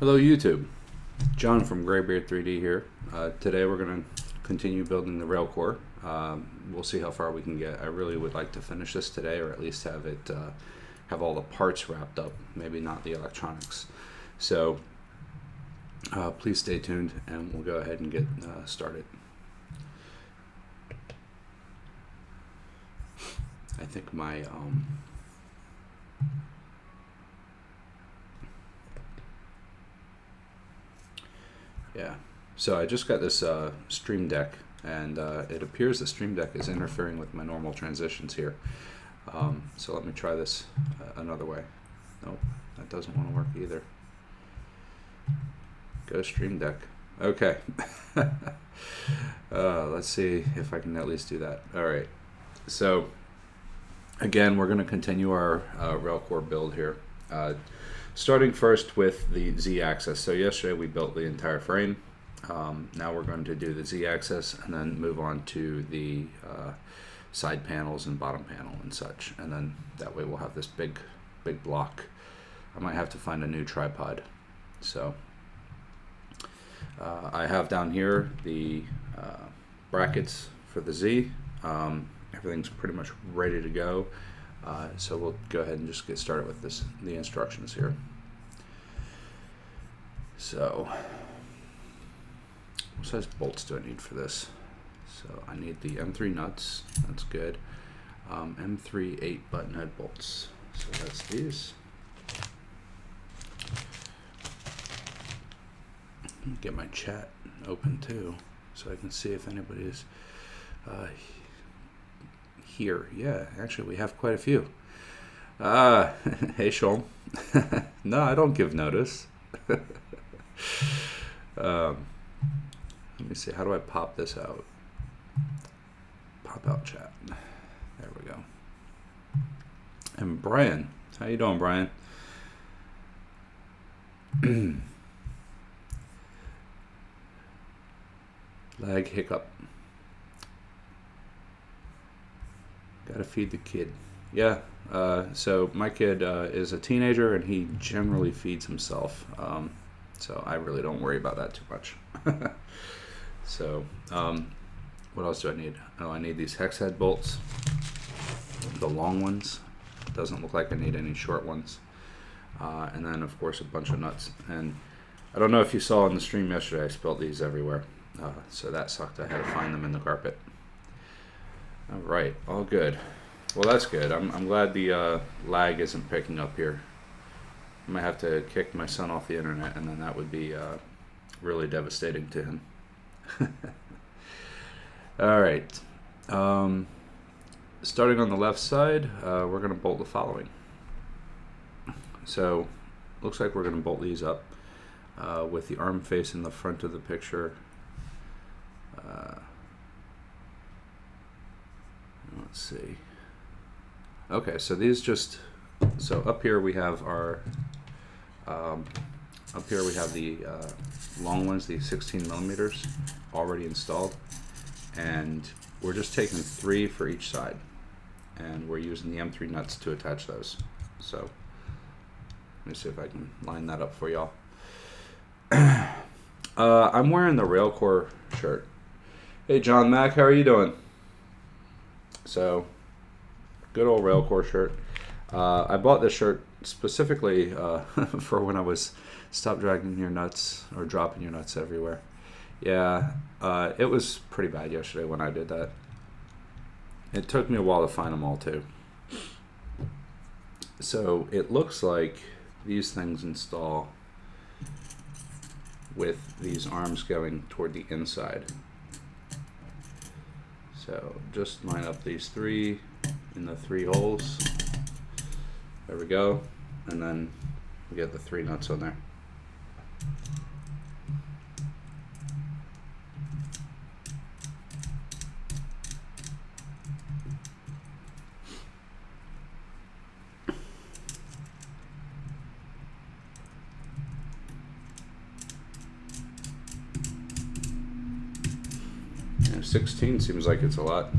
Hello YouTube, John from Graybeard 3D here. Today we're going to continue building the Railcore. We'll see how far we can get. I really would like to finish this today, or at least have it have all the parts wrapped up, maybe not the electronics. So please stay tuned and we'll go ahead and get started. I think my yeah, so I just got this Stream Deck, and it appears the Stream Deck is interfering with my normal transitions here. So let me try this another way. Nope, that doesn't want to work either. Go Stream Deck. Okay. Let's see if I can at least do that. All right. So again, we're going to continue our Railcore build here. Starting first with the Z-axis. So yesterday we built the entire frame. Now we're going to do the Z-axis and then move on to the side panels and bottom panel and such. And then that way we'll have this big block. I might have to find a new tripod. So I have down here the brackets for the Z. Everything's pretty much ready to go. So we'll go ahead and just get started with the instructions here. So, what size bolts do I need for this? So I need the M3 nuts, that's good. M3 8 button head bolts, so that's these. Get my chat open too, so I can see if anybody's here. Yeah, actually we have quite a few. Hey Shom. No, I don't give notice. Let me see, how do I pop this out? Pop out chat. There we go. And Brian, how you doing, Brian? Lag hiccup. Gotta feed the kid. Yeah, so my kid is a teenager and he generally feeds himself. So I really don't worry about that too much. So what else do I need? Oh, I need these hex head bolts, the long ones. Doesn't look like I need any short ones. And then of course a bunch of nuts. And I don't know if you saw in the stream yesterday, I spilled these everywhere. So that sucked. I had to find them in the carpet. All right, all good. Well, that's good. I'm glad the lag isn't picking up here. I might have to kick my son off the internet, and then that would be really devastating to him. All right. Starting on the left side, we're going to bolt the following. So, looks like we're going to bolt these up with the arm face in the front of the picture. Let's see. Okay, so these so up here we have our the long ones, the 16 millimeters already installed, and we're just taking 3 for each side, and we're using the M3 nuts to attach those. So let me see if I can line that up for y'all. I'm wearing the Railcore shirt. Hey John Mack, how are you doing? So, good old Railcore shirt. I bought this shirt specifically for when I was stop dragging your nuts or dropping your nuts everywhere. Yeah, it was pretty bad yesterday when I did that. It took me a while to find them all too. So it looks like these things install with these arms going toward the inside. So just line up these 3 in the 3 holes. There we go. And then we get the 3 nuts on there. Yeah, 16 seems like it's a lot.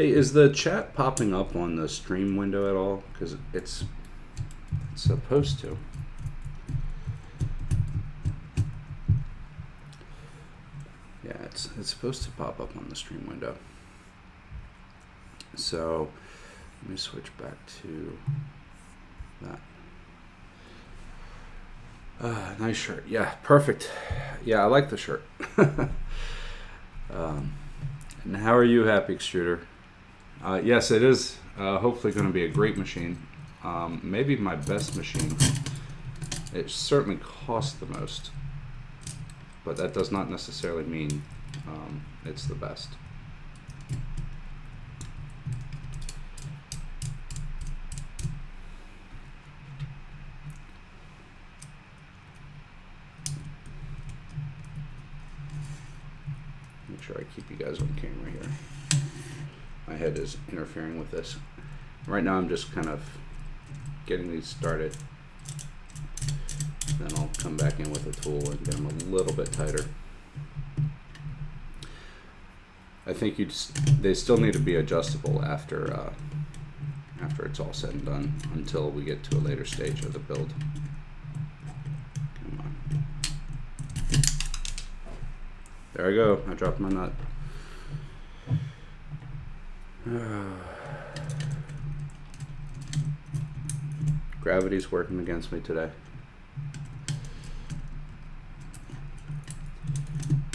Hey, is the chat popping up on the stream window at all? Because It's supposed to. Yeah, it's supposed to pop up on the stream window. So let me switch back to that. Nice shirt. Yeah, perfect. Yeah, I like the shirt. And how are you, Happy Extruder? Yes, it is hopefully going to be a great machine. Maybe my best machine. It certainly costs the most, but that does not necessarily mean it's the best. Make sure I keep you guys on camera here. My head is interfering with this. Right now I'm just kind of getting these started. Then I'll come back in with a tool and get them a little bit tighter. I think they still need to be adjustable after it's all said and done, until we get to a later stage of the build. Come on. There I go. I dropped my nut. Gravity's working against me today.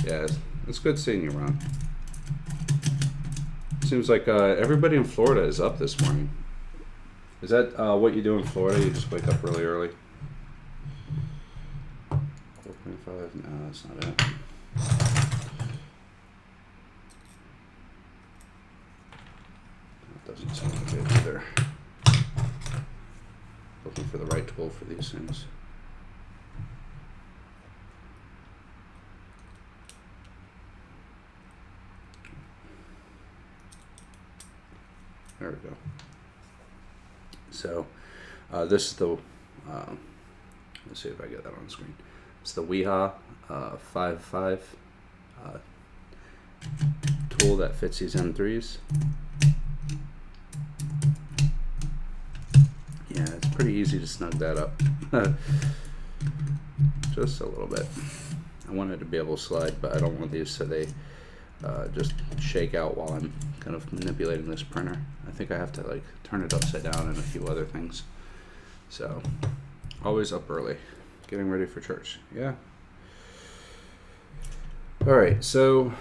Yeah, it's good seeing you, Ron. Seems like everybody in Florida is up this morning. Is that what you do in Florida? You just wake up really early? 4.5? No, that's not it. That doesn't sound like it either. Looking for the right tool for these things. There we go. So this is the, let's see if I get that on screen. It's the Weha 5.5 tool that fits these M3s. Yeah, it's pretty easy to snug that up. Just a little bit. I wanted to be able to slide, but I don't want these so they just shake out while I'm kind of manipulating this printer. I think I have to like turn it upside down and a few other things. So always up early, getting ready for church. Yeah. All right, so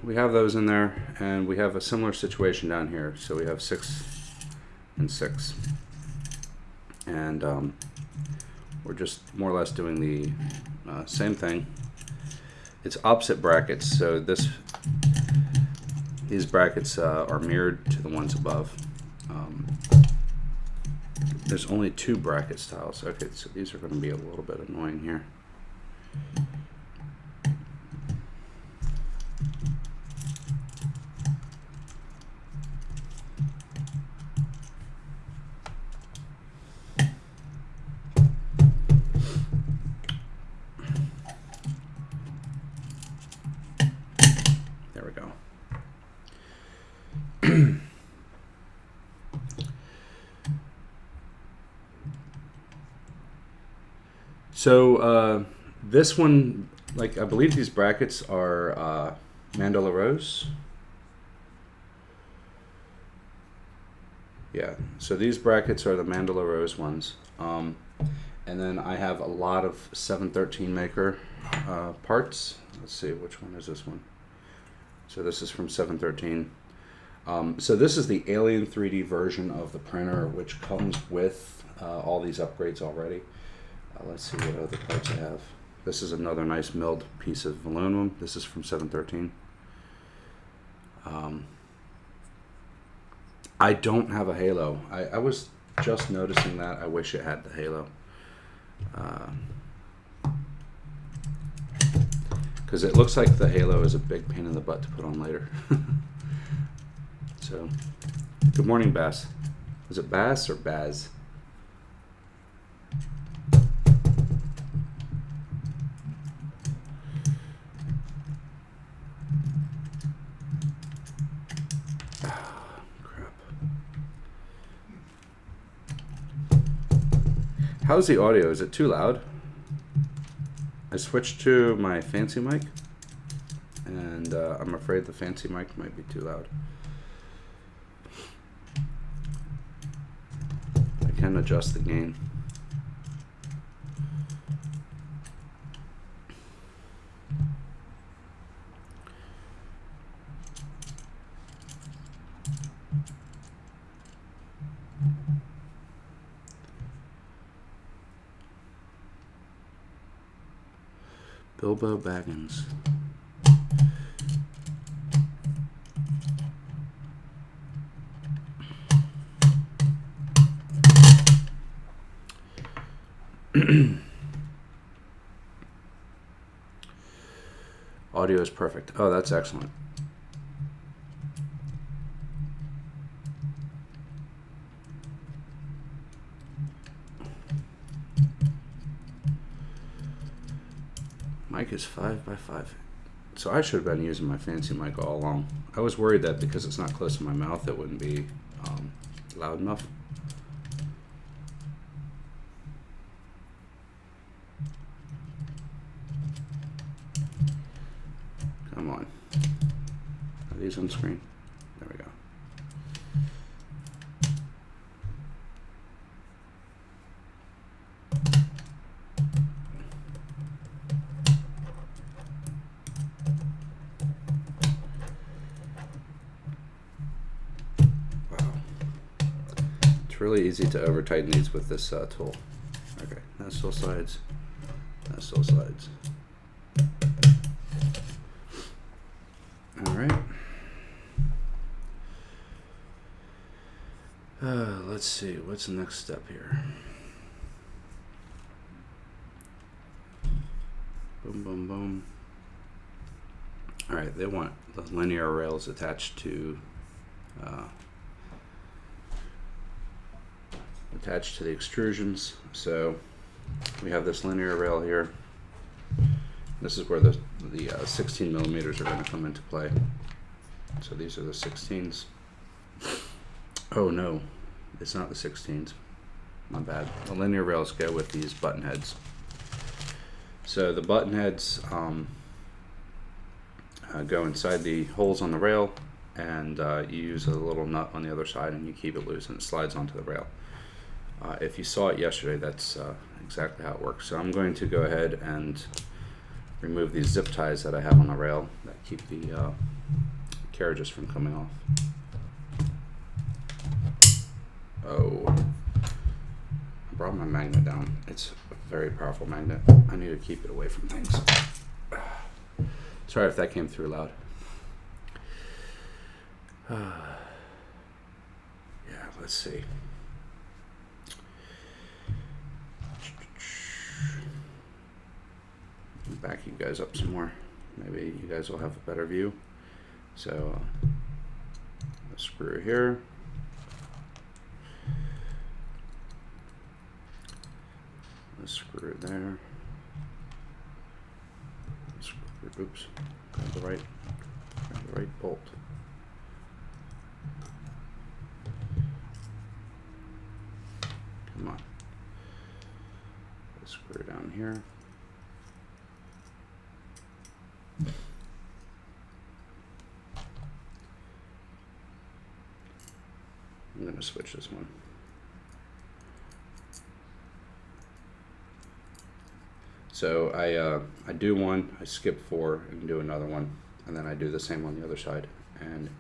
we have those in there, and we have a similar situation down here. So we have 6 and 6, and we're just more or less doing the same thing. It's opposite brackets, so these brackets are mirrored to the ones above. There's only 2 bracket styles. Okay, so these are going to be a little bit annoying here. There we go. So this one, like I believe these brackets are Mandala Rose. Yeah, so these brackets are the Mandala Rose ones. And then I have a lot of 713 maker parts. Let's see, which one is this one? So this is from 713. So this is the Alien 3D version of the printer, which comes with all these upgrades already. Let's see what other parts I have. This is another nice milled piece of aluminum. This is from 713. I don't have a halo. I was just noticing that. I wish it had the halo. Because it looks like the halo is a big pain in the butt to put on later. So, good morning, Bass. Is it Bass or Baz? How's the audio? Is it too loud? I switched to my fancy mic, and I'm afraid the fancy mic might be too loud. I can adjust the gain. Bilbo Baggins. Audio is perfect. Oh, that's excellent. Mic is 5x5. So I should have been using my fancy mic all along. I was worried that because it's not close to my mouth, it wouldn't be loud enough. Come on. Are these on screen? There we go. It's really easy to over tighten these with this tool. Okay, that still slides. That still slides. All right. Let's see. What's the next step here? Boom, boom, boom. All right. They want the linear rails attached to the extrusions. So we have this linear rail here. This is where the 16 millimeters are going to come into play. So these are the 16s. Oh no, it's not the 16s. My bad. The linear rails go with these button heads. So the button heads go inside the holes on the rail, and you use a little nut on the other side and you keep it loose and it slides onto the rail. If you saw it yesterday, that's exactly how it works. So I'm going to go ahead and remove these zip ties that I have on the rail that keep the carriages from coming off. Oh, I brought my magnet down. It's a very powerful magnet. I need to keep it away from things. Sorry if that came through loud. Yeah, let's see. Back you guys up some more. Maybe you guys will have a better view. So a screw here. A screw there. A screw, oops. Grab the right bolt. Come on. A screw down here. I'm going to switch this one. So I do one, I skip 4 and do another one, and then I do the same on the other side, and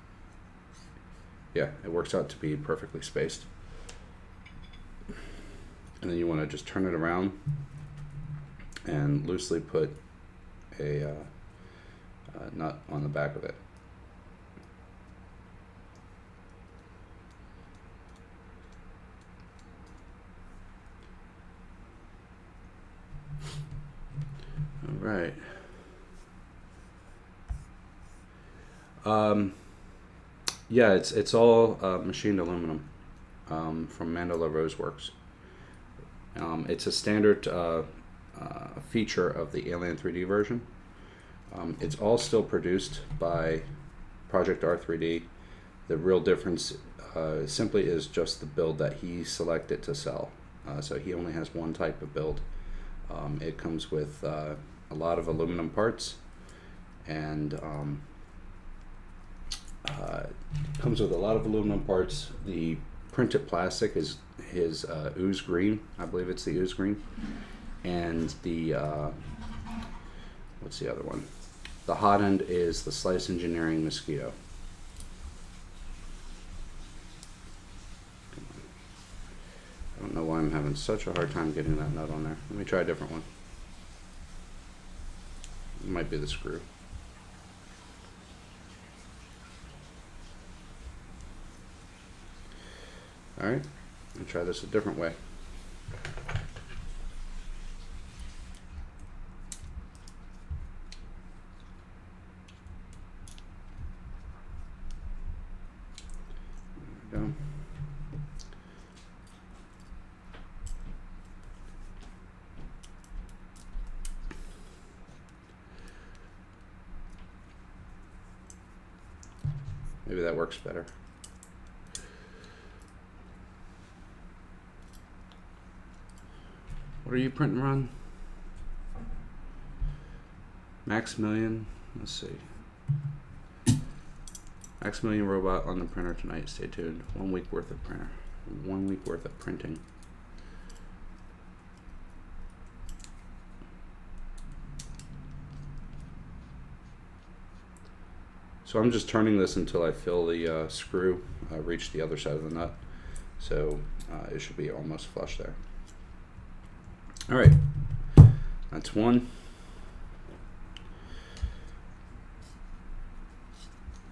yeah, it works out to be perfectly spaced. And then you want to just turn it around and loosely put a nut on the back of it. All right. Yeah, it's all machined aluminum from Mandela Roseworks. It's a standard feature of the Alien 3D version. It's all still produced by Project R3D. The real difference simply is just the build that he selected to sell. so he only has one type of build. It comes with a lot of aluminum parts, and The printed plastic is his ooze green. I believe it's the ooze green, and the what's the other one? The hot end is the Slice Engineering Mosquito. I don't know why I'm having such a hard time getting that nut on there. Let me try a different one. It might be the screw. Alright, I'll try this a different way. There we go. Maybe that works better. What are you printing, Ron? Maximilian, let's see. Maximilian robot on the printer tonight. Stay tuned. 1 week worth of printer. 1 week worth of printing. So I'm just turning this until I feel the screw reach the other side of the nut. So it should be almost flush there. All right, that's one.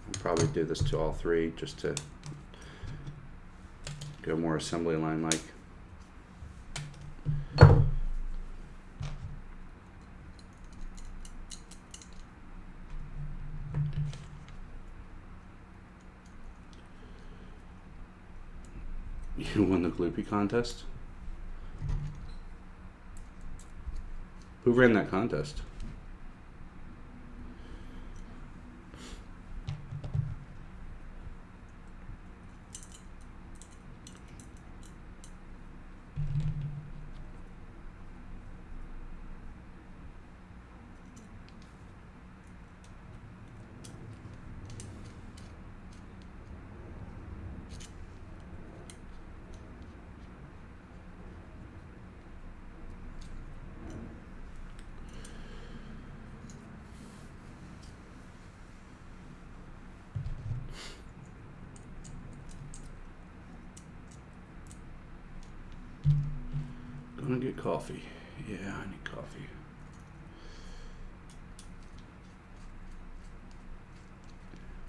I'll probably do this to all three just to go more assembly line like. You won the Gloopy contest? Who ran that contest? Gonna get coffee. Yeah, I need coffee.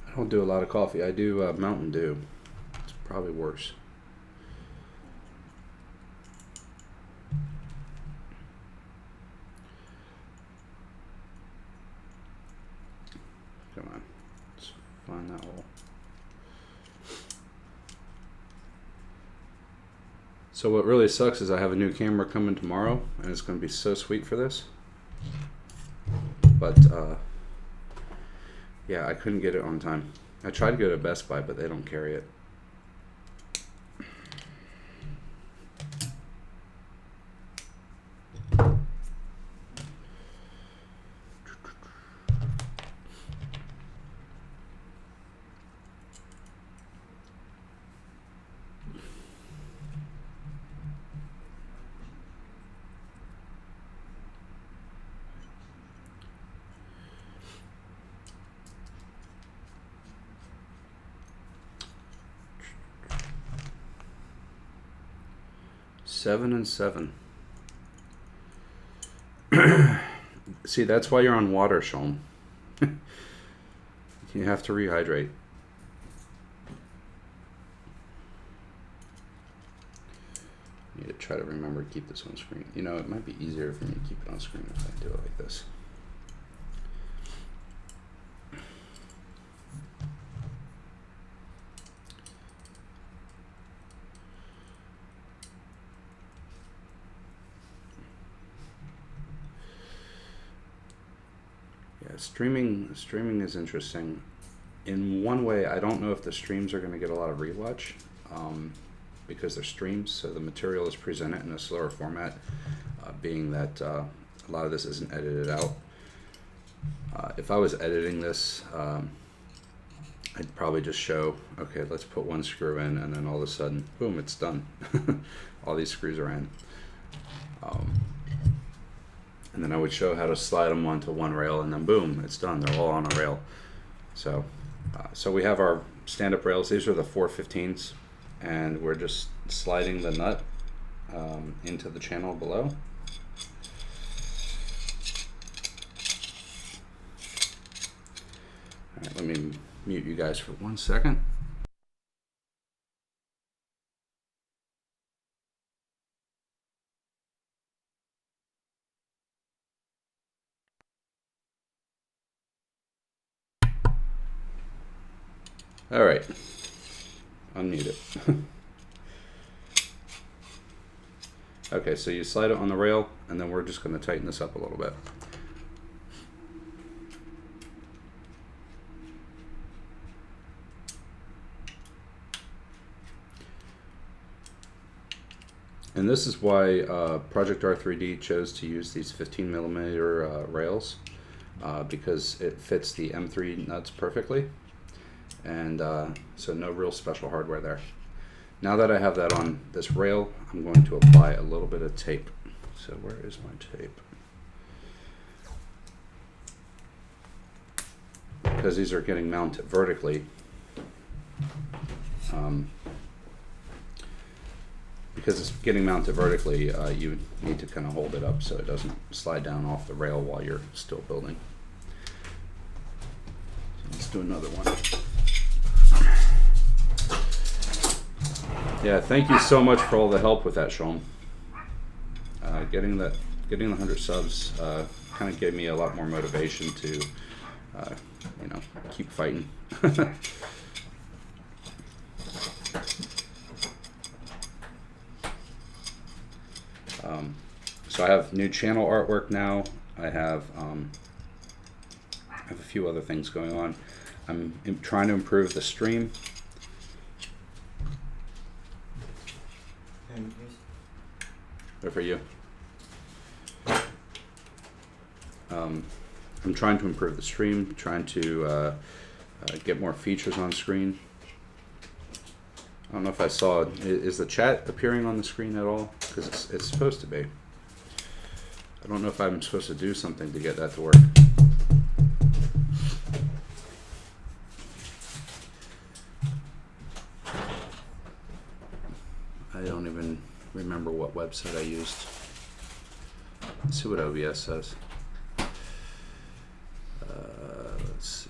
I don't do a lot of coffee. I do Mountain Dew. It's probably worse. Come on. Let's find that hole. So what really sucks is I have a new camera coming tomorrow, and it's going to be so sweet for this. But yeah, I couldn't get it on time. I tried to go to Best Buy, but they don't carry it. Seven and 7. See, that's why you're on water, Sean. You have to rehydrate. I need to try to remember to keep this on screen. You know, it might be easier for me to keep it on screen if I do it like this. Streaming is interesting. In one way, I don't know if the streams are going to get a lot of rewatch. because they're streams, so the material is presented in a slower format, being that a lot of this isn't edited out. If I was editing this, I'd probably just show, okay, let's put one screw in, and then all of a sudden, boom, it's done. All these screws are in. And then I would show how to slide them onto one rail, and then boom, it's done. They're all on a rail. So we have our stand-up rails. These are the 415s, and we're just sliding the nut into the channel below. All right, let me mute you guys for 1 second. All right, unmute it. Okay, so you slide it on the rail, and then we're just going to tighten this up a little bit. And this is why Project R3D chose to use these 15mm rails, because it fits the M3 nuts perfectly. And so no real special hardware there. Now that I have that on this rail, I'm going to apply a little bit of tape. So where is my tape? Because these are getting mounted vertically, because it's getting mounted vertically, you need to kind of hold it up so it doesn't slide down off the rail while you're still building. So let's do another one. Yeah, thank you so much for all the help with that, Sean. Getting the 100 subs kind of gave me a lot more motivation to, you know, keep fighting. So I have new channel artwork now. I have a few other things going on. I'm trying to improve the stream. They're for you. I'm trying to improve the stream, trying to get more features on screen. I don't know if I saw, is the chat appearing on the screen at all? Because it's supposed to be. I don't know if I'm supposed to do something to get that to work. I don't even remember what website I used. Let's see what OBS says. Let's see.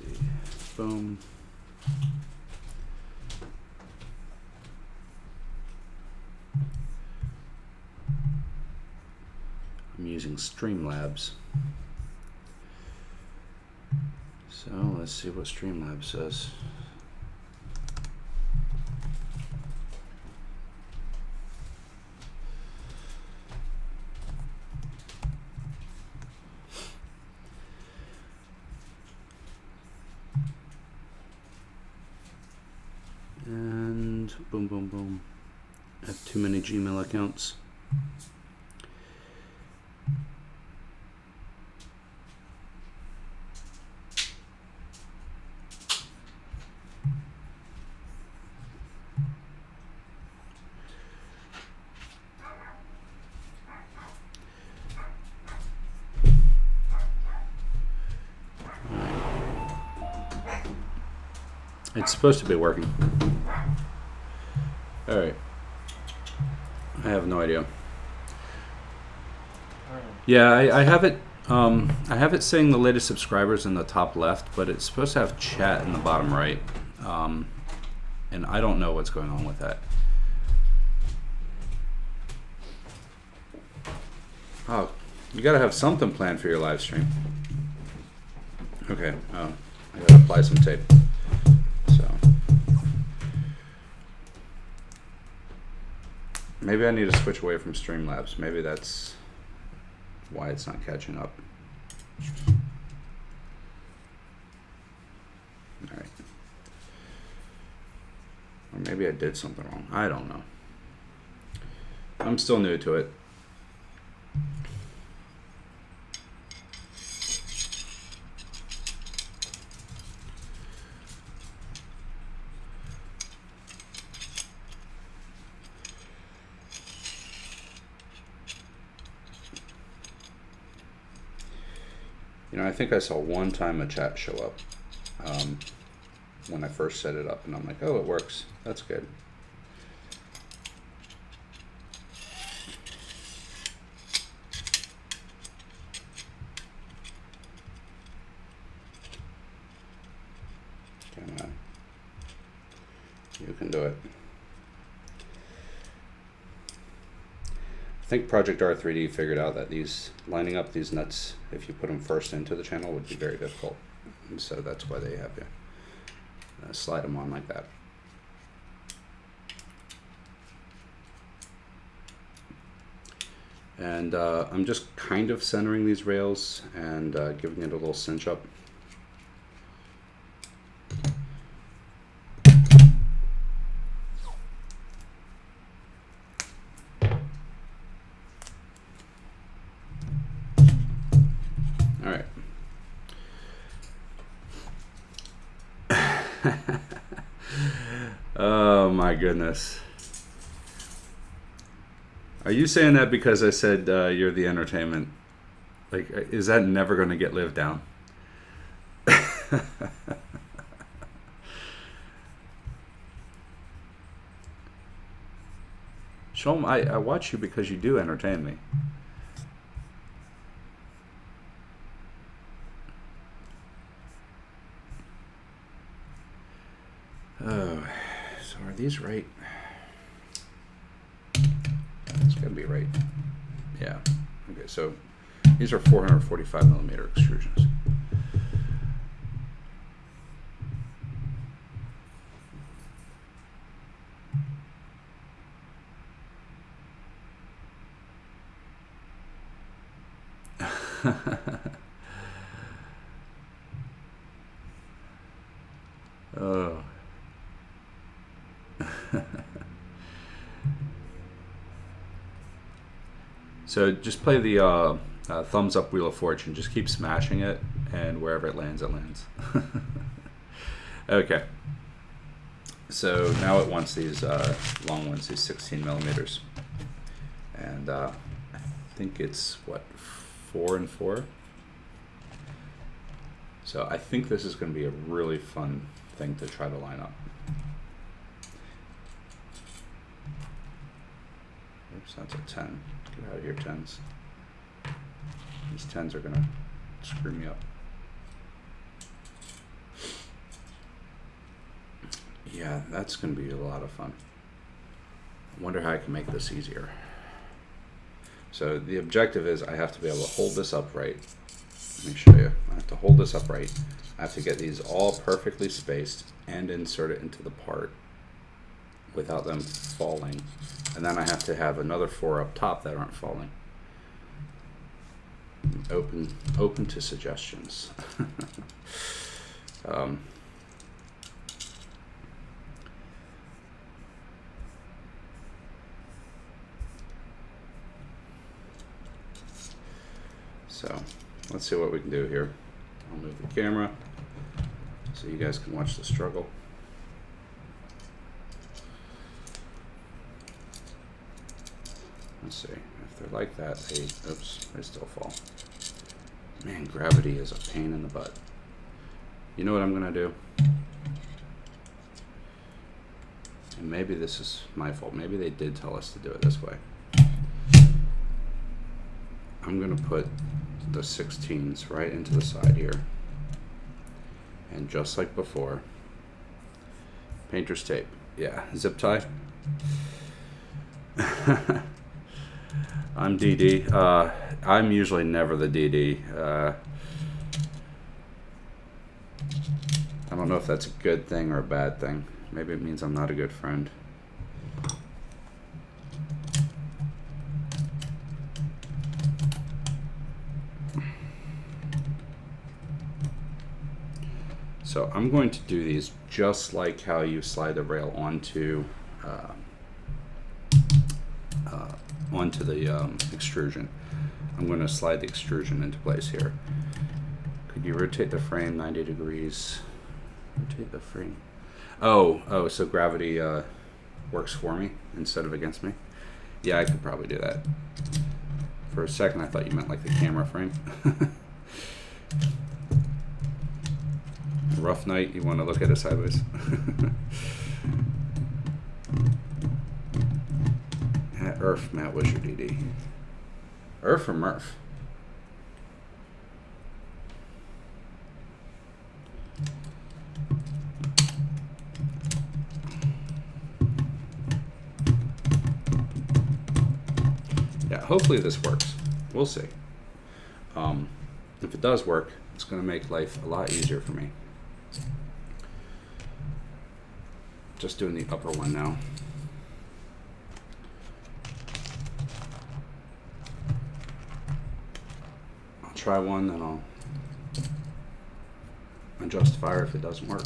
Boom. I'm using Streamlabs. So let's see what Streamlabs says. And boom, boom, boom. I have too many Gmail accounts. It's supposed to be working. All right. I have no idea. Yeah, I have it. I have it saying the latest subscribers in the top left, but it's supposed to have chat in the bottom right, and I don't know what's going on with that. Oh, you gotta have something planned for your live stream. Okay. Oh, I gotta apply some tape. Maybe I need to switch away from Streamlabs. Maybe that's why it's not catching up. All right. Or maybe I did something wrong. I don't know. I'm still new to it. You know, I think I saw one time a chat show up when I first set it up, and I'm like, oh, it works. That's good. Come on. You can do it. I think Project R3D figured out that lining up these nuts, if you put them first into the channel, would be very difficult. And so that's why they have you slide them on like that. And I'm just kind of centering these rails and giving it a little cinch up. Oh my goodness. Are you saying that because I said you're the entertainment? Like, is that never going to get lived down? Sholm, I watch you because you do entertain me. Oh, so are these right? It's gonna be right. Yeah. Okay, so these are 445 millimeter extrusions. Oh. So just play the thumbs up Wheel of Fortune. Just keep smashing it, and wherever it lands, it lands. Okay. So now it wants these long ones, these 16 millimeters. And I think it's, what, 4 and 4? So I think this is going to be a really fun thing to try to line up. Oops, that's a 10. Get out of here, 10s. These 10s are going to screw me up. Yeah, that's going to be a lot of fun. I wonder how I can make this easier. So the objective is I have to be able to hold this upright. Let me show you. I have to hold this upright. I have to get these all perfectly spaced and insert it into the part without them falling. And then I have to have another 4 up top that aren't falling. Open to suggestions. So let's see what we can do here. I'll move the camera so you guys can watch the struggle. Let's see, if they're like that, oops, they still fall. Man, gravity is a pain in the butt. You know what I'm gonna do? And maybe this is my fault. Maybe they did tell us to do it this way. I'm gonna put the 16s right into the side here. And just like before, painter's tape. Yeah, zip tie. I'm DD. I'm usually never the DD. I don't know if that's a good thing or a bad thing. Maybe it means I'm not a good friend. So I'm going to do these just like how you slide the rail onto onto the extrusion. I'm going to slide the extrusion into place here. Could you rotate the frame 90 degrees? Rotate the frame. Oh, so gravity works for me instead of against me? Yeah, I could probably do that. For a second, I thought you meant like the camera frame. Rough night, you want to look at it sideways. At Earth, Matt, what's your DD? Earth or Murph? Yeah, hopefully this works. We'll see. If it does work, it's going to make life a lot easier for me. Just doing the upper one now. I'll try one, then I'll adjust fire if it doesn't work.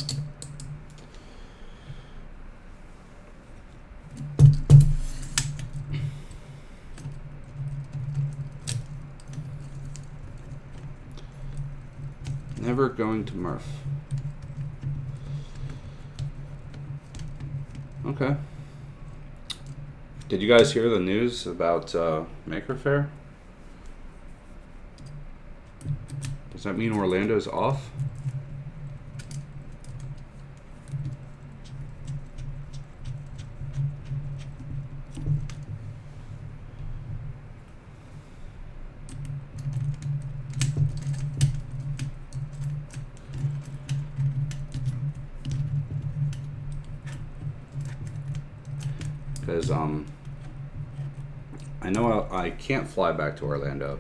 Never going to Murph. Okay. Did you guys hear the news about Maker Faire? Does that mean Orlando's off? Because I know I can't fly back to Orlando.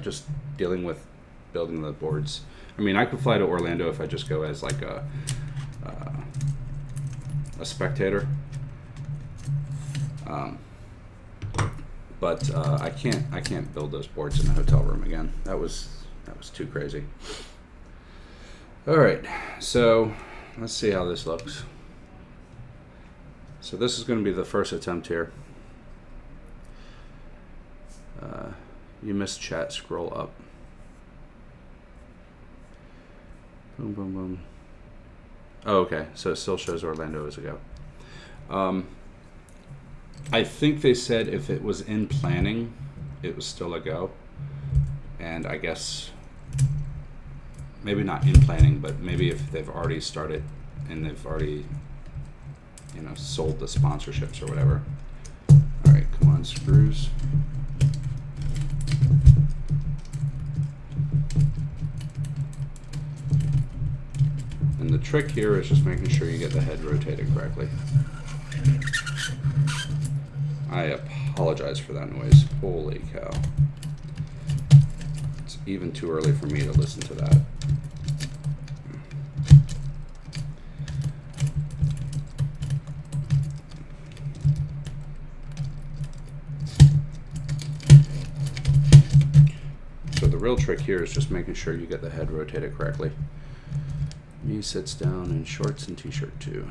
Just dealing with building the boards. I mean, I could fly to Orlando if I just go as like a spectator. But I can't build those boards in the hotel room again. That was too crazy. All right, so let's see how this looks. So this is going to be the first attempt here. You missed chat, scroll up. Boom, boom, boom. Oh, okay, so it still shows Orlando as a go. I think they said if it was in planning, it was still a go. And I guess, maybe not in planning, but maybe if they've already started and they've already, you know, sold the sponsorships or whatever. All right, come on, screws. And the trick here is just making sure you get the head rotated correctly. I apologize for that noise. Holy cow. It's even too early for me to listen to that. So the real trick here is just making sure you get the head rotated correctly. Me sits down in shorts and t-shirt too.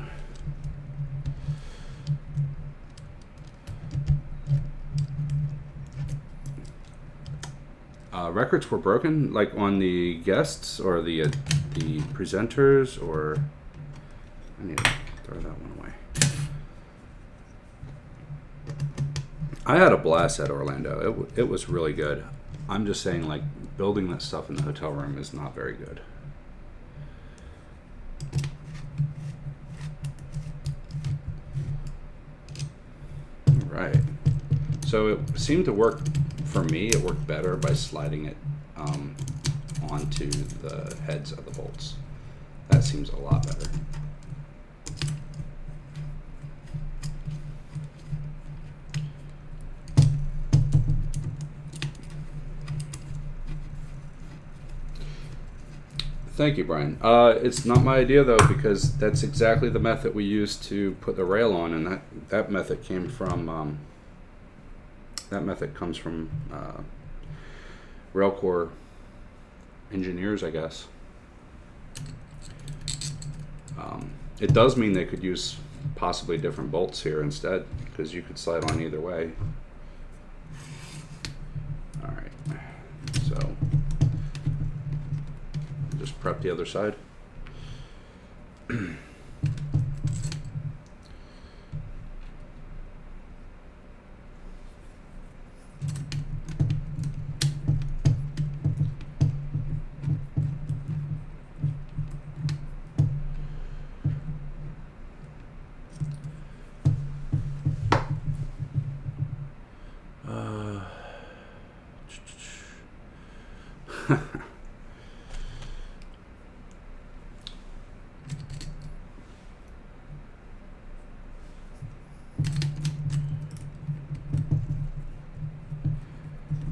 Records were broken, like on the guests or the presenters, or I need to throw that one away. I had a blast at Orlando. It was really good. I'm just saying, like, building that stuff in the hotel room is not very good. All right. So it seemed to work for me. It worked better by sliding it onto the heads of the bolts. That seems a lot better. Thank you, Brian. It's not my idea though, because that's exactly the method we used to put the rail on, and that method came from that method comes from Railcore engineers, I guess. It does mean they could use possibly different bolts here instead, because you could slide on either way. prep the other side.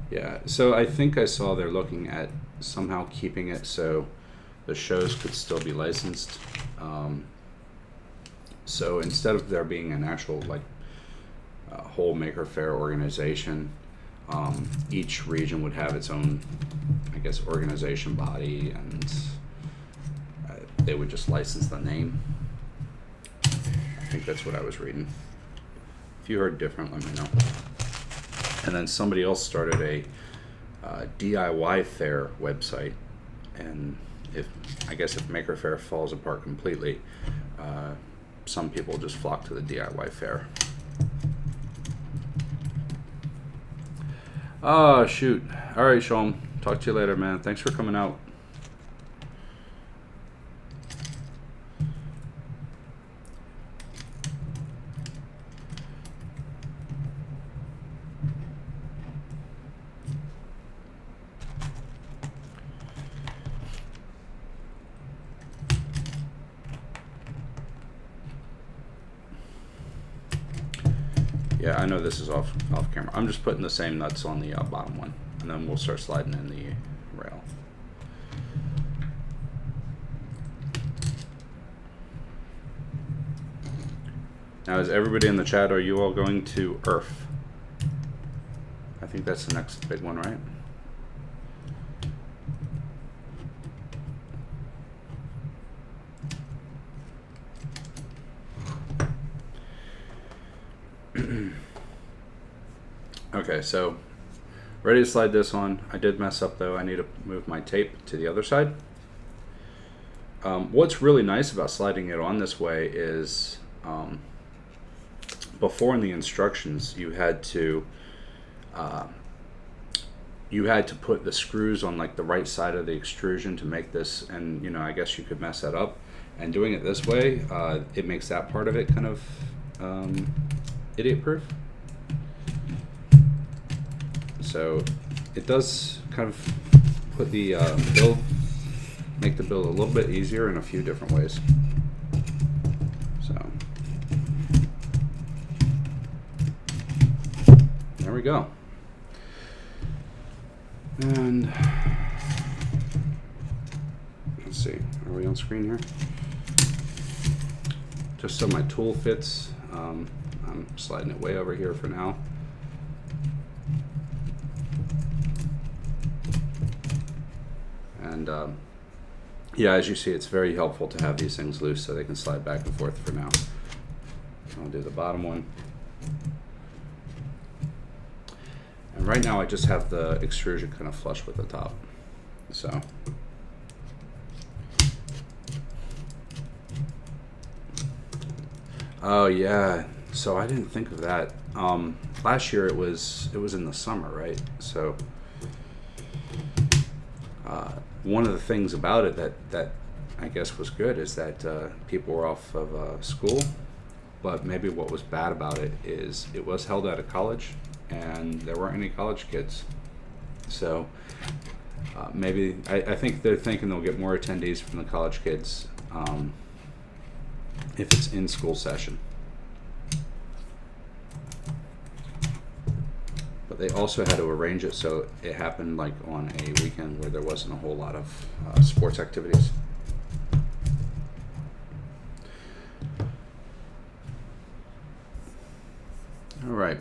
Yeah, so I think I saw they're looking at somehow keeping it so the shows could still be licensed. So instead of there being an actual like whole Maker Faire organization, each region would have its own, I guess, organization body, and they would just license the name. I think that's what I was reading. If you heard different, let me know. And then somebody else started a DIY Fair website, and if Maker Faire falls apart completely, some people just flock to the DIY Fair. Oh, shoot. All right, Sean. Talk to you later, man. Thanks for coming out. Yeah, I know this is off camera. I'm just putting the same nuts on the bottom one, and then we'll start sliding in the rail. Now, is everybody in the chat, are you all going to IRF? I think that's the next big one, right? Okay, so ready to slide this on. I did mess up though. I need to move my tape to the other side. What's really nice about sliding it on this way is before in the instructions you had to put the screws on like the right side of the extrusion to make this, and you know, I guess you could mess that up. And doing it this way, it makes that part of it kind of idiot proof. So it does kind of put the make the build a little bit easier in a few different ways. So there we go. And let's see, are we on screen here? Just so my tool fits, I'm sliding it way over here for now. And yeah, as you see, it's very helpful to have these things loose so they can slide back and forth for now. I'll do the bottom one. And right now I just have the extrusion kind of flush with the top. So oh yeah, so I didn't think of that. Last year it was in the summer, right? So one of the things about it that I guess was good is that people were off of school, but maybe what was bad about it is it was held at a college and there weren't any college kids. So maybe I think they're thinking they'll get more attendees from the college kids if it's in school session. But they also had to arrange it so it happened like on a weekend where there wasn't a whole lot of sports activities. All right.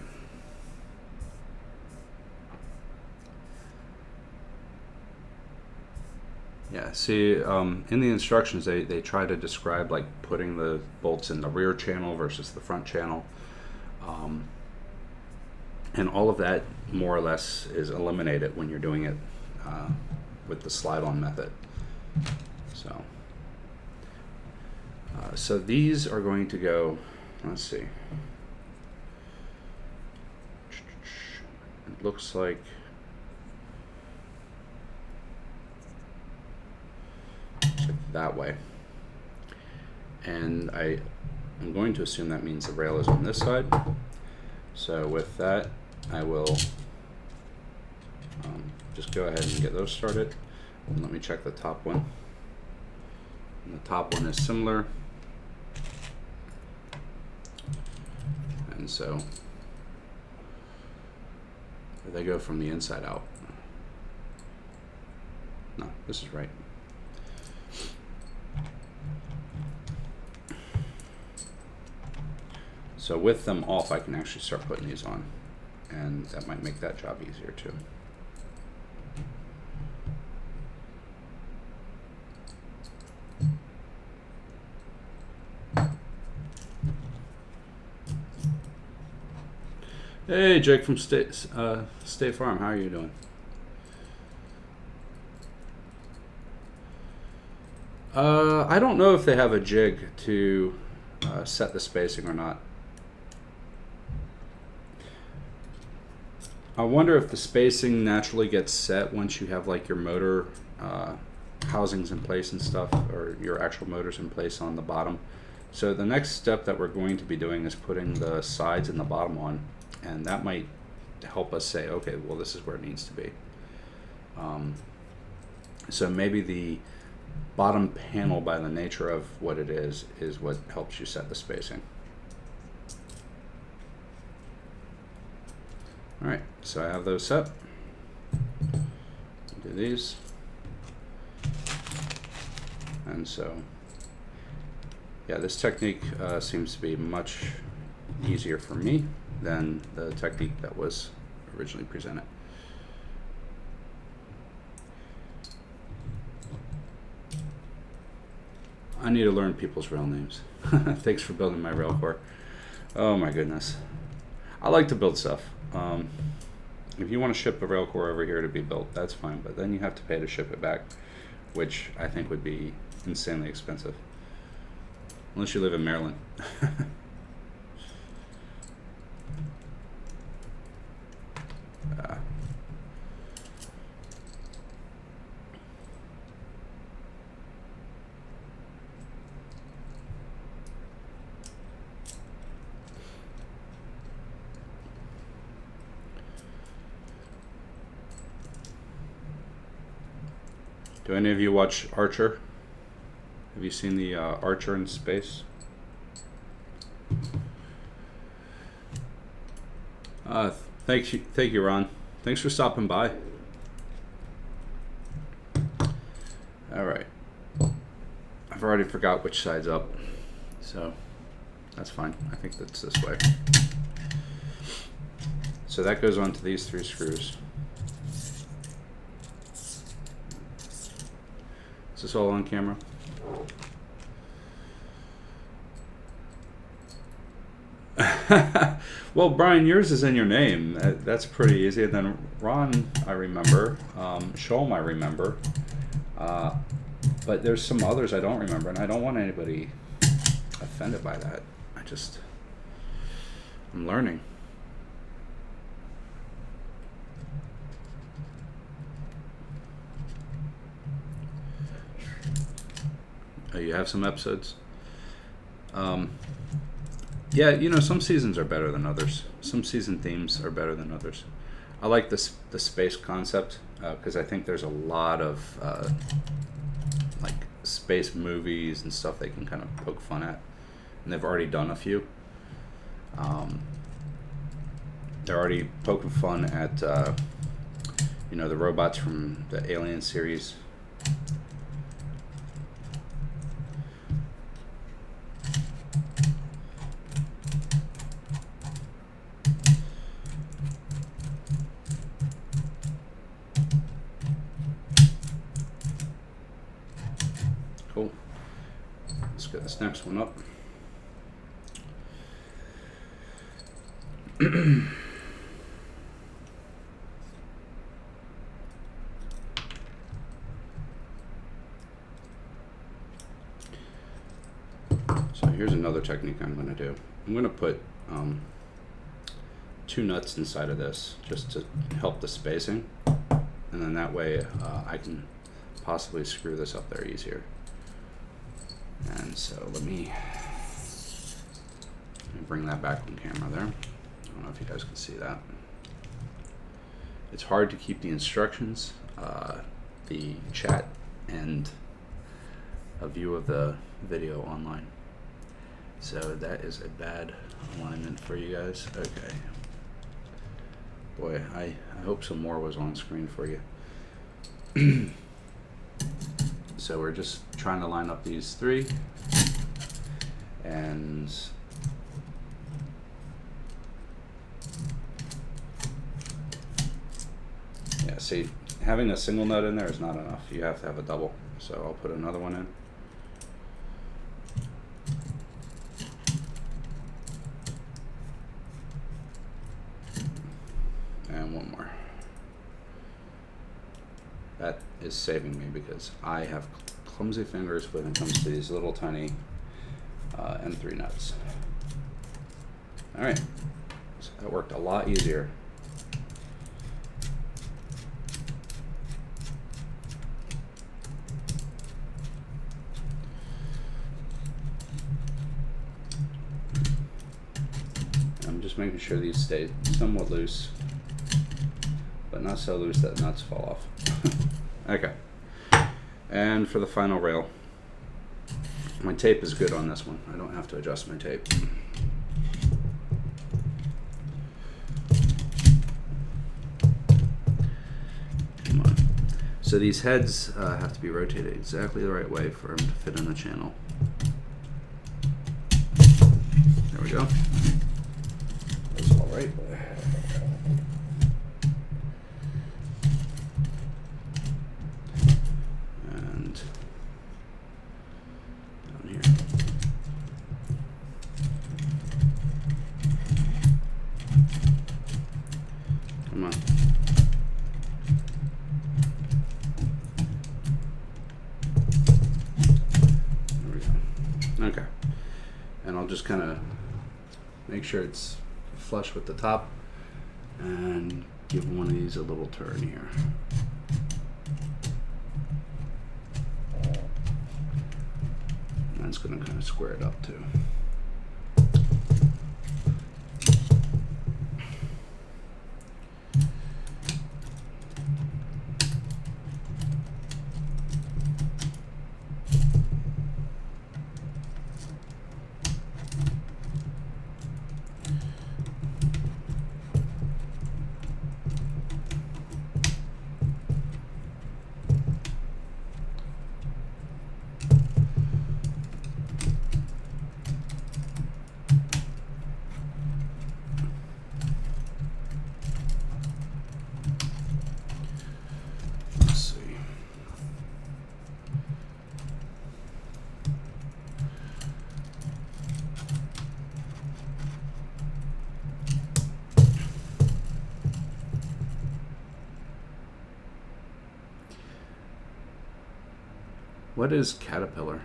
Yeah, see, in the instructions, they try to describe like putting the bolts in the rear channel versus the front channel. And all of that more or less is eliminated when you're doing it with the slide-on method. So, so these are going to go, let's see. It looks like that way. And I'm going to assume that means the rail is on this side. So with that, I will just go ahead and get those started. And let me check the top one. And the top one is similar. And so they go from the inside out. No, this is right. So with them off, I can actually start putting these on, and that might make that job easier too. Hey, Jake from State Farm, how are you doing? I don't know if they have a jig to set the spacing or not. I wonder if the spacing naturally gets set once you have like your motor housings in place and stuff, or your actual motors in place on the bottom. So the next step that we're going to be doing is putting the sides and the bottom on, and that might help us say, okay, well, this is where it needs to be. So maybe the bottom panel, by the nature of what it is what helps you set the spacing. All right, so I have those set. Do these. And so, yeah, this technique seems to be much easier for me than the technique that was originally presented. I need to learn people's real names. Thanks for building my Railcore. Oh my goodness. I like to build stuff. If you want to ship a Railcore over here to be built, that's fine, but then you have to pay to ship it back, which I think would be insanely expensive. Unless you live in Maryland. Do any of you watch Archer? Have you seen the Archer in space? Thank you, Ron. Thanks for stopping by. All right. I've already forgot which side's up, so that's fine. I think that's this way. So that goes onto these 3 screws. Is this all on camera? Well, Brian, yours is in your name. That's pretty easy. And then Ron, I remember. Sholm, I remember. But there's some others I don't remember, and I don't want anybody offended by that. I'm learning. Oh, you have some episodes? Yeah, you know, some seasons are better than others. Some season themes are better than others. I like the space concept because I think there's a lot of like space movies and stuff they can kind of poke fun at, and they've already done a few. They're already poking fun at you know, the robots from the Alien series. Cool. Let's get this next one up. So here's another technique I'm going to do. I'm going to put 2 nuts inside of this just to help the spacing, and then that way I can possibly screw this up there easier. And so let me bring that back on camera there. I don't know if you guys can see that. It's hard to keep the instructions, the chat, and a view of the video online. So that is a bad alignment for you guys. Okay. Boy, I hope some more was on screen for you. So we're just trying to line up these 3. And yeah, see, having a single nut in there is not enough. You have to have a double. So I'll put another one in. And one more. That is saving me because I have clumsy fingers when it comes to these little tiny M3 nuts. Alright, so that worked a lot easier. I'm just making sure these stay somewhat loose, but not so loose that nuts fall off. Okay, and for the final rail, my tape is good on this one. I don't have to adjust my tape. Come on. So these heads have to be rotated exactly the right way for them to fit in the channel. There we go. That's all right. Okay, and I'll just kind of make sure it's flush with the top and give one of these a little turn here. And that's going to kind of square it up too. What is Caterpillar?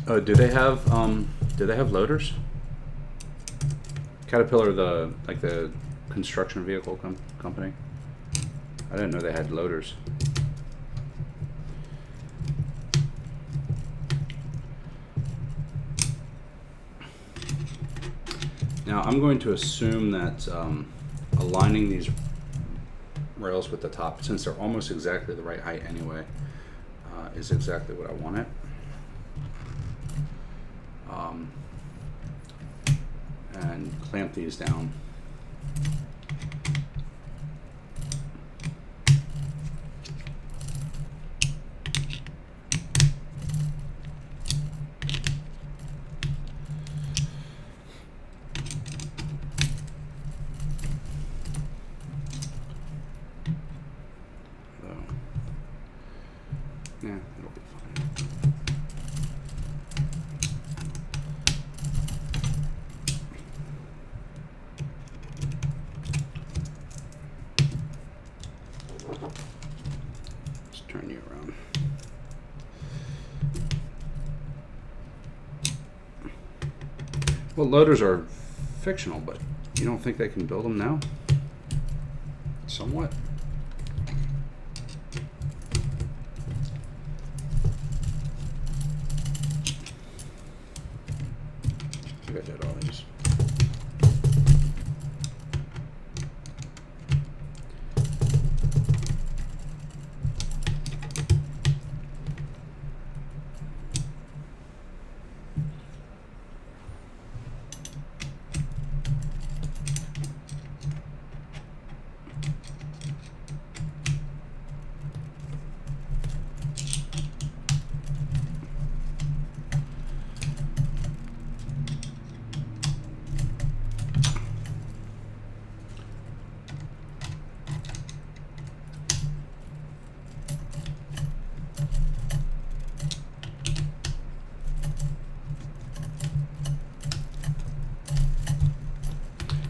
Oh, do they have loaders? Caterpillar, the construction vehicle company. I didn't know they had loaders. Now I'm going to assume that aligning these rails with the top, since they're almost exactly the right height anyway, is exactly what I want it. And clamp these down. Yeah, it'll be fine. turn you around. Well, loaders are fictional, but you don't think they can build them now? Somewhat. I think I did all these.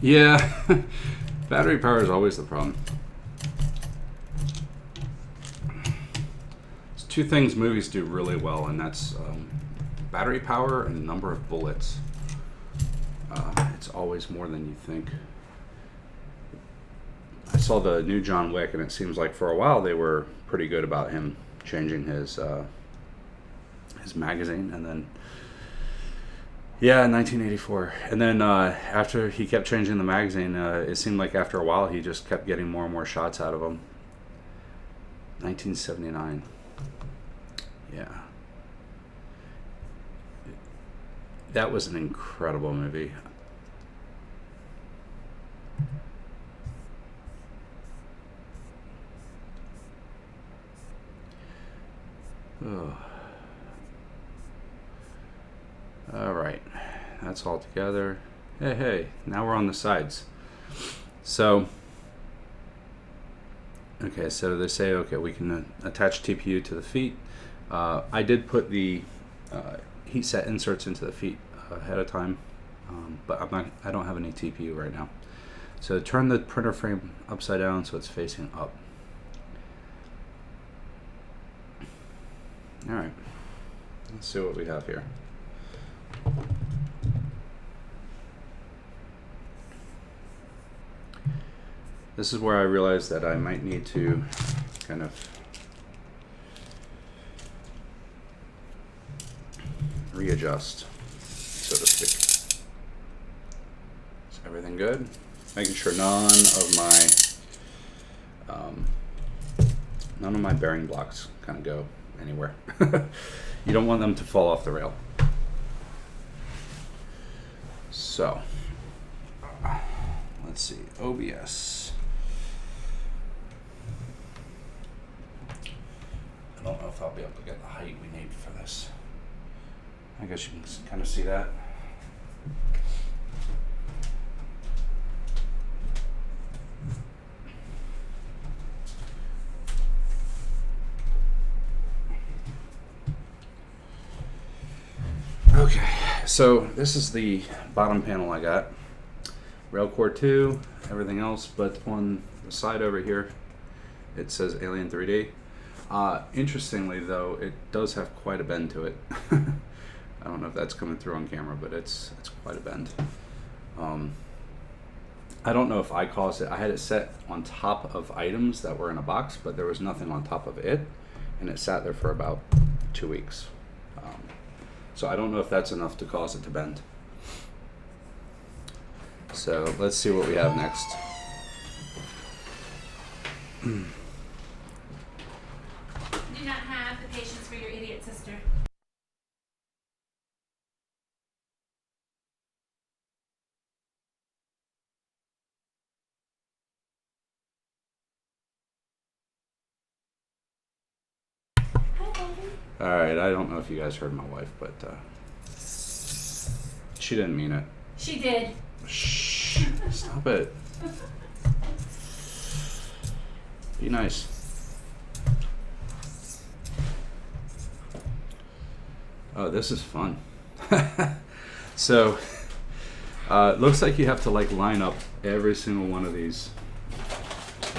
Yeah, battery power is always the problem. There's two things movies do really well, and that's battery power and number of bullets. It's always more than you think. I saw the new John Wick, and it seems like for a while they were pretty good about him changing his magazine, and then yeah, 1984. And then after he kept changing the magazine, it seemed like after a while he just kept getting more and more shots out of him. 1979. Yeah. That was an incredible movie. Oh. All right, that's all together. Hey, now we're on the sides. So, okay, so they say, okay, we can attach TPU to the feet. I did put the heat set inserts into the feet ahead of time, but I don't have any TPU right now. So turn the printer frame upside down so it's facing up. All right, let's see what we have here. This is where I realized that I might need to kind of readjust, so to speak. Is everything good? Making sure none of my bearing blocks kind of go anywhere. You don't want them to fall off the rail. So, let's see, OBS. I don't know if I'll be able to get the height we need for this. I guess you can kind of see that. Okay, so this is the bottom panel I got. Railcore 2, everything else, but on the side over here, it says Alien 3D. Interestingly though, it does have quite a bend to it. I don't know if that's coming through on camera, but it's quite a bend. I don't know if I caused it. I had it set on top of items that were in a box, but there was nothing on top of it, and it sat there for about 2 weeks. So I don't know if that's enough to cause it to bend. So let's see what we have next. Do not have the patience for your idiot sister. All right, I don't know if you guys heard my wife, but she didn't mean it. She did. Shh, stop it. Be nice. Oh, this is fun. So, it looks like you have to like line up every single one of these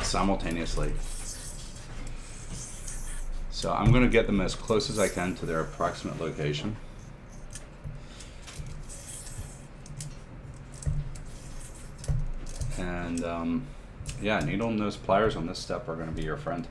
simultaneously. So I'm going to get them as close as I can to their approximate location. And yeah, needle nose pliers on this step are going to be your friend.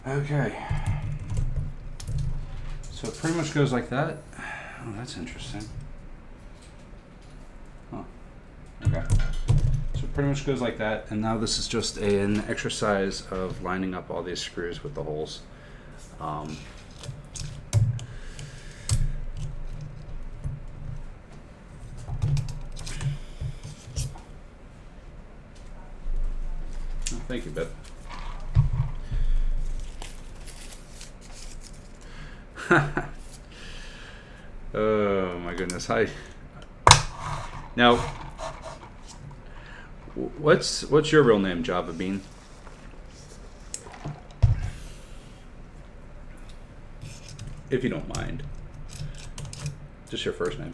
Okay, so it pretty much goes like that. Oh, that's interesting. Huh. Okay, so it pretty much goes like that, and now this is just an exercise of lining up all these screws with the holes. Oh, thank you, Beth. Oh my goodness! Hi. Now, what's your real name, Java Bean? If you don't mind, just your first name.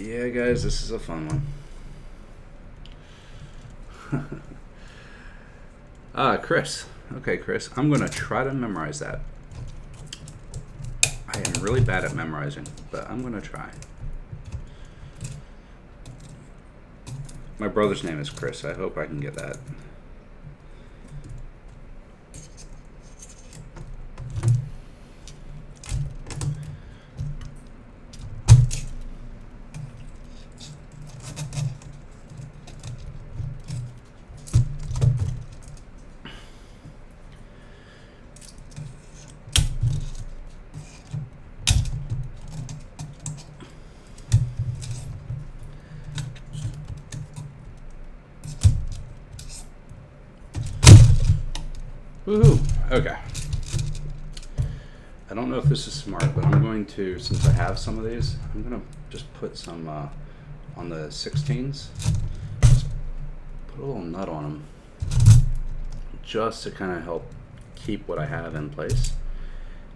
Yeah, guys, this is a fun one. Chris. Okay, Chris, I'm going to try to memorize that. I am really bad at memorizing, but I'm going to try. My brother's name is Chris. I hope I can get that. Woohoo! Okay. I don't know if this is smart, but I'm going to, since I have some of these, I'm going to just put some on the 16s. Just put a little nut on them, just to kind of help keep what I have in place,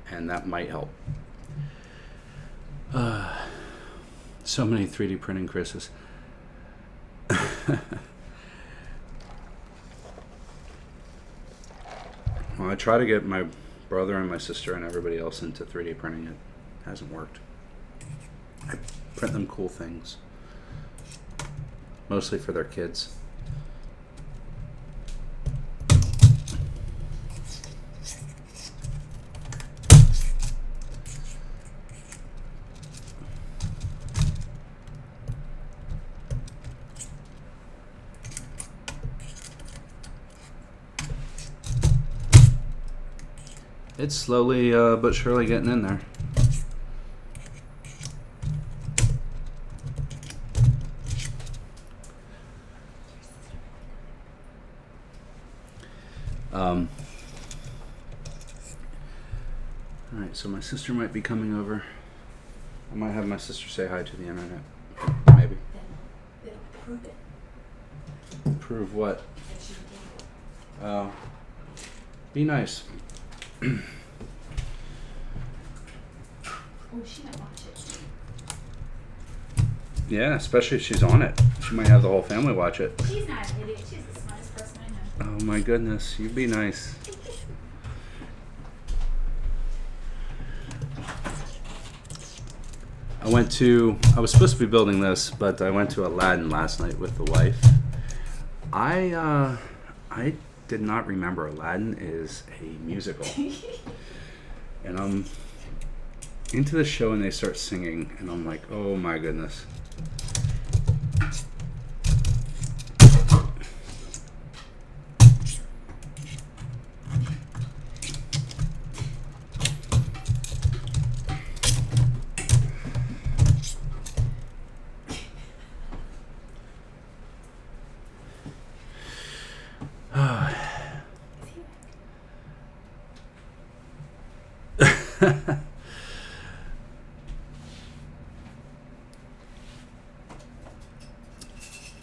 and that might help. So many 3D printing Chris's. Well, I try to get my brother and my sister and everybody else into 3D printing. It hasn't worked. I print them cool things, mostly for their kids. It's slowly but surely getting in there. Alright, so my sister might be coming over. I might have my sister say hi to the internet. Maybe. It'll prove it. Prove what? That she did it. Oh. Be nice. Oh, she might watch it. Yeah, especially if she's on it. She might have the whole family watch it. She's not an idiot. She's the smartest person I know. Oh my goodness, you be nice. I was supposed to be building this, but I went to Aladdin last night with the wife. I did not remember Aladdin is a musical. And I'm into the show and they start singing and I'm like, oh my goodness.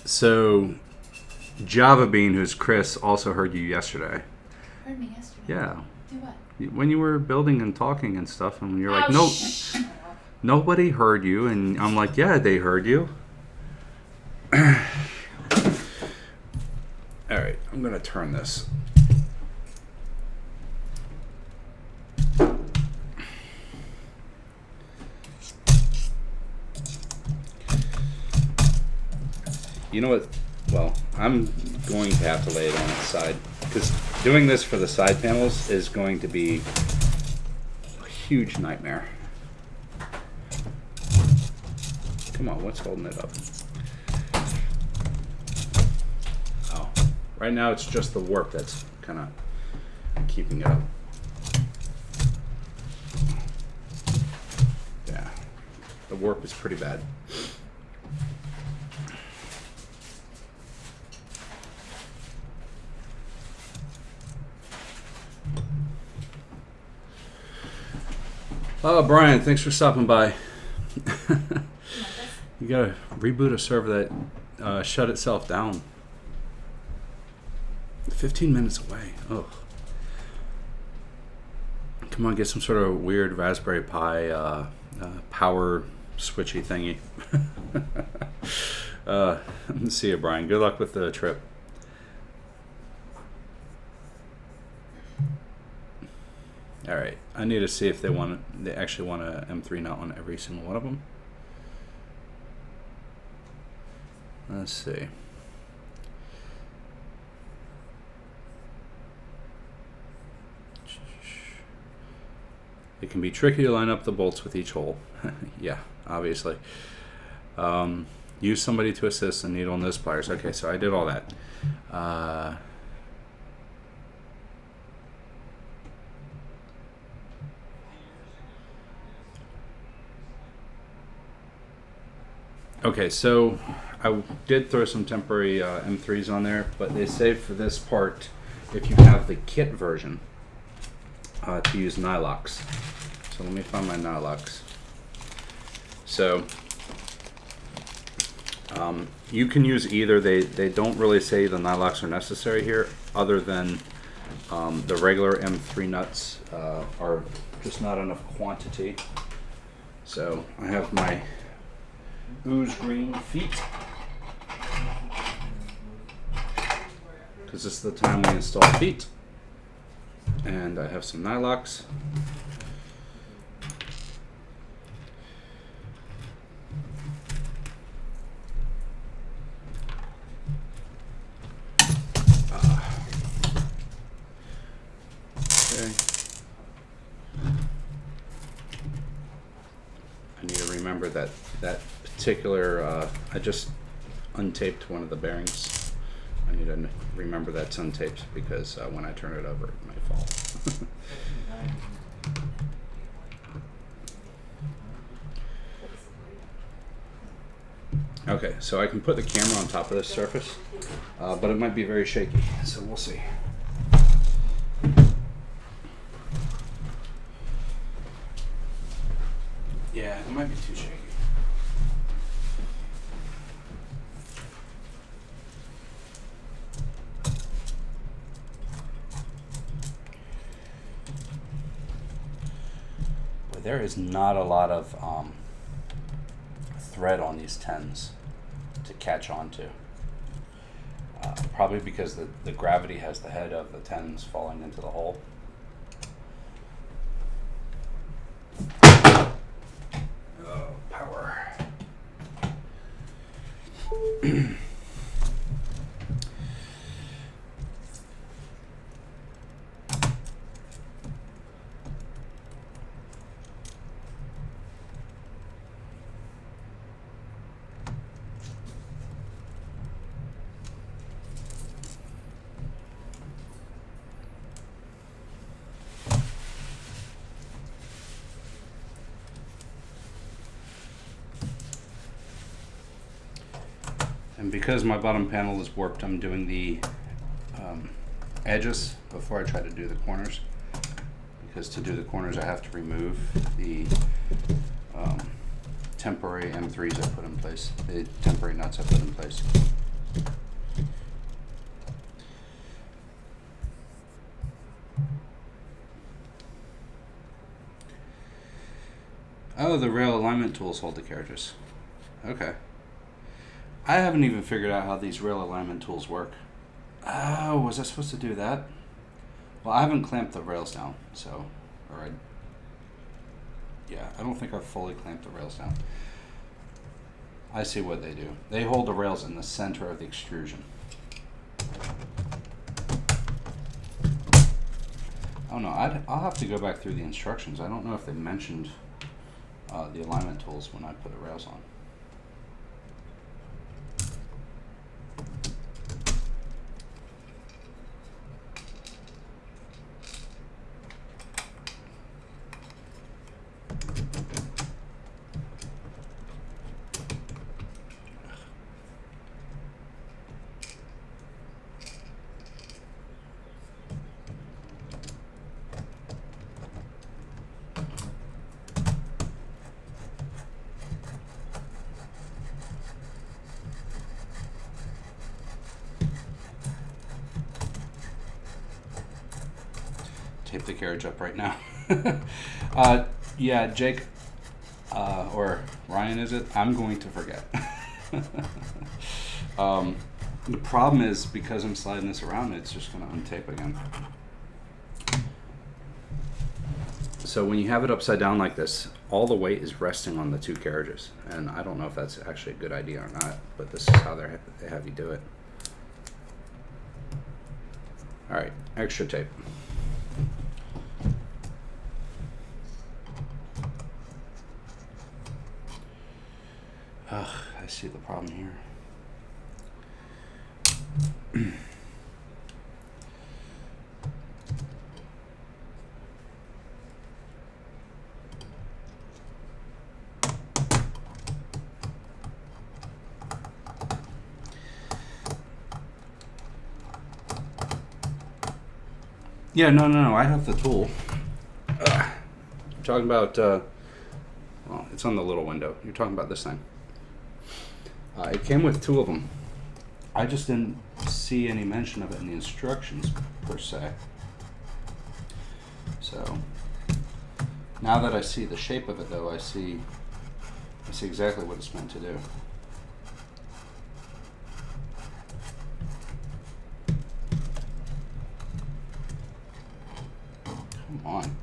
So, Java Bean, who's Chris, also heard you yesterday. Heard me yesterday. Yeah. Do what? When you were building and talking and stuff, and you're like, no, nobody heard you. And I'm like, yeah, they heard you. All right, I'm going to turn this. You know what? Well, I'm going to have to lay it on its side because doing this for the side panels is going to be a huge nightmare. Come on, what's holding it up? Oh, right now it's just the warp that's kind of keeping it up. Yeah, the warp is pretty bad. Oh, Brian, thanks for stopping by. You gotta reboot a server that shut itself down. 15 minutes away. Oh. Come on, get some sort of weird Raspberry Pi power switchy thingy. See you, Brian. Good luck with the trip. All right, I need to see if they actually want a M3 nut on every single one of them. Let's see. It can be tricky to line up the bolts with each hole. Yeah, obviously. Use somebody to assist and needle and nose pliers. Okay, so I did all that. Okay, so I did throw some temporary M3s on there, but they say for this part, if you have the kit version, to use nylox. So let me find my nylox. So you can use either. They don't really say the nylox are necessary here, other than the regular M3 nuts are just not enough quantity. So I have my ooze green feet, because this is the time we install feet, and I have some nylox. Okay, I need to remember that particular, I just untaped one of the bearings. I need to remember that's untaped because when I turn it over, it might fall. Okay, so I can put the camera on top of this surface, but it might be very shaky, so we'll see. Yeah, it might be too shaky. There is not a lot of thread on these 10s to catch on to. Probably because the gravity has the head of the 10s falling into the hole. Oh, power. And because my bottom panel is warped, I'm doing the edges before I try to do the corners. Because to do the corners, I have to remove the temporary M3s I put in place, the temporary nuts I put in place. Oh, the rail alignment tools hold the carriages. Okay. I haven't even figured out how these rail alignment tools work. Oh, was I supposed to do that? Well, I haven't clamped the rails down, so, alright. Yeah, I don't think I've fully clamped the rails down. I see what they do. They hold the rails in the center of the extrusion. Oh no, I'll have to go back through the instructions. I don't know if they mentioned the alignment tools when I put the rails on. Tape the carriage up right now. Yeah, Jake, or Ryan, is it? I'm going to forget. The problem is because I'm sliding this around, it's just going to untape again. So when you have it upside down like this, all the weight is resting on the two carriages, and I don't know if that's actually a good idea or not, but this is how they have you do it. All right, extra tape. Ugh, I see the problem here. Yeah, no, I have the tool. I'm talking about, well, it's on the little window. You're talking about this thing. It came with two of them. I just didn't see any mention of it in the instructions, per se. So, now that I see the shape of it, though, I see exactly what it's meant to do. Come on.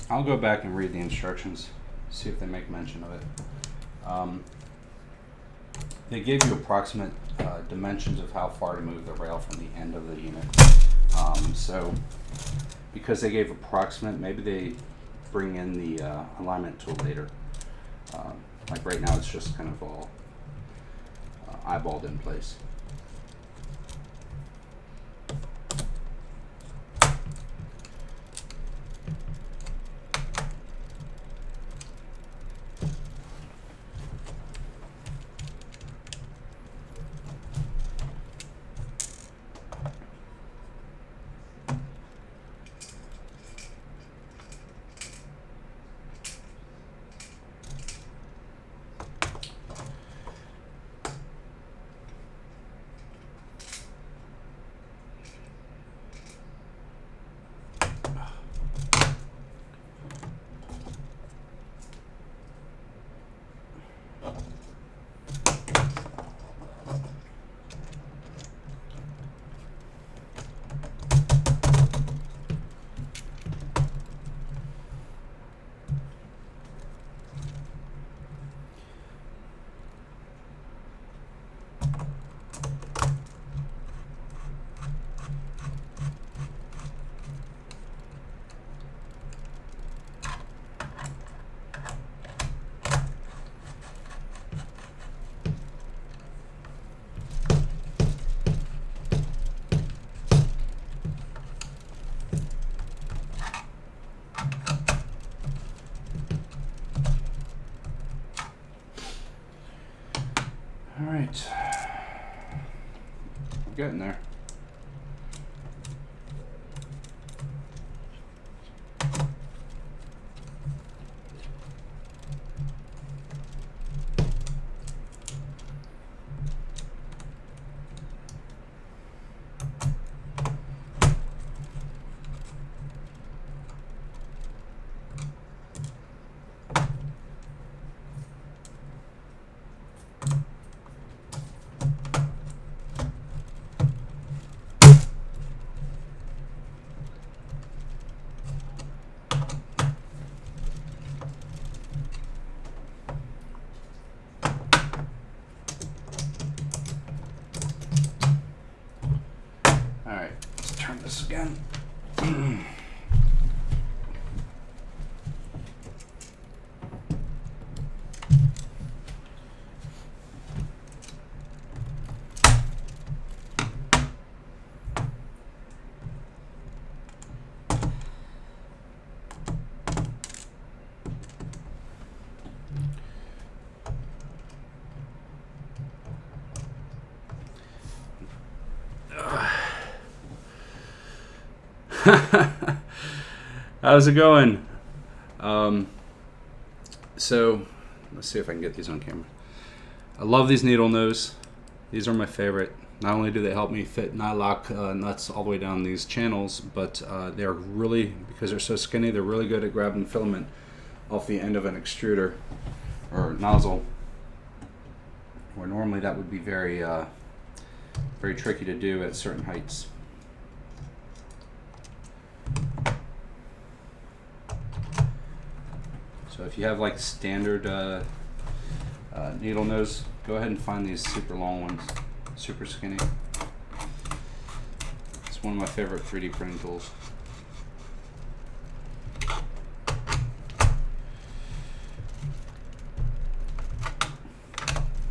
I'll go back and read the instructions, see if they make mention of it. They gave you approximate dimensions of how far to move the rail from the end of the unit. So, because they gave approximate, maybe they bring in the alignment tool later. Like right now, it's just kind of all eyeballed in place. right. We're getting there. Alright, let's turn this again. How's it going? So, let's see if I can get these on camera. I love these needle nose. These are my favorite. Not only do they help me fit nylock nuts all the way down these channels, but they're really, because they're so skinny, they're really good at grabbing filament off the end of an extruder or nozzle, where normally that would be very, very tricky to do at certain heights. So if you have like standard needle nose, go ahead and find these super long ones, super skinny. It's one of my favorite 3D printing tools.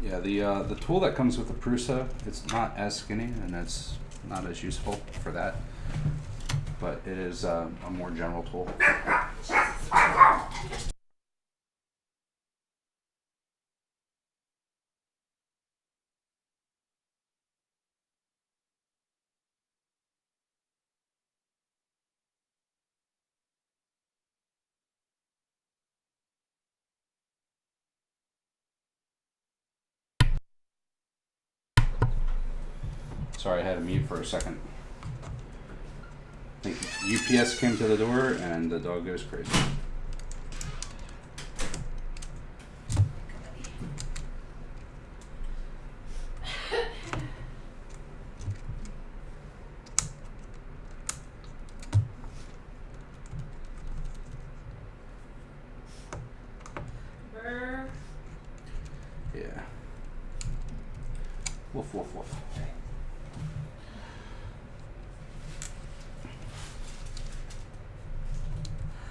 Yeah, the tool that comes with the Prusa, it's not as skinny and it's not as useful for that, but it is a more general tool. Sorry, I had to mute for a second. I think UPS came to the door and the dog goes crazy. Brr. Yeah. Woof, woof, woof.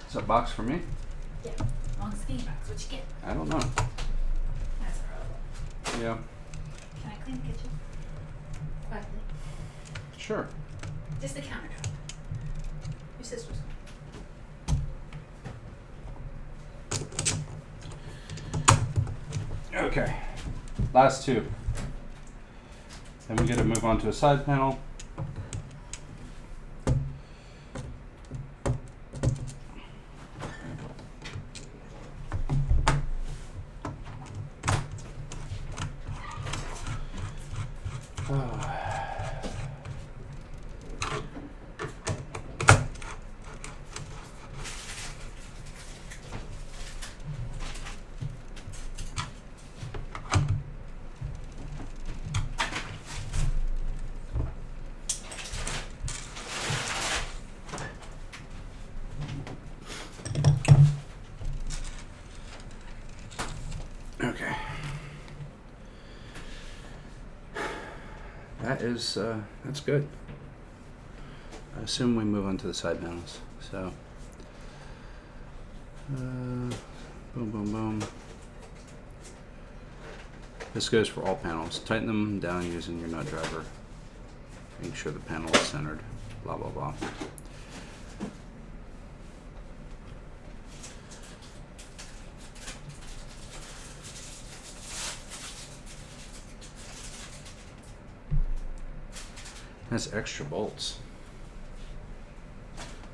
Is that box for me? Yeah. Long skinny box. What you get? I don't know. That's a roll. Yeah. Can I clean the kitchen? Quietly. Sure. Just the countertop. Your sister's. Okay. Last two. Then we get to move on to a side panel. Okay. That's good. I assume we move on to the side panels. So, boom, boom, boom. This goes for all panels. Tighten them down using your nut driver. Make sure the panel is centered. Blah, blah, blah. Has extra bolts.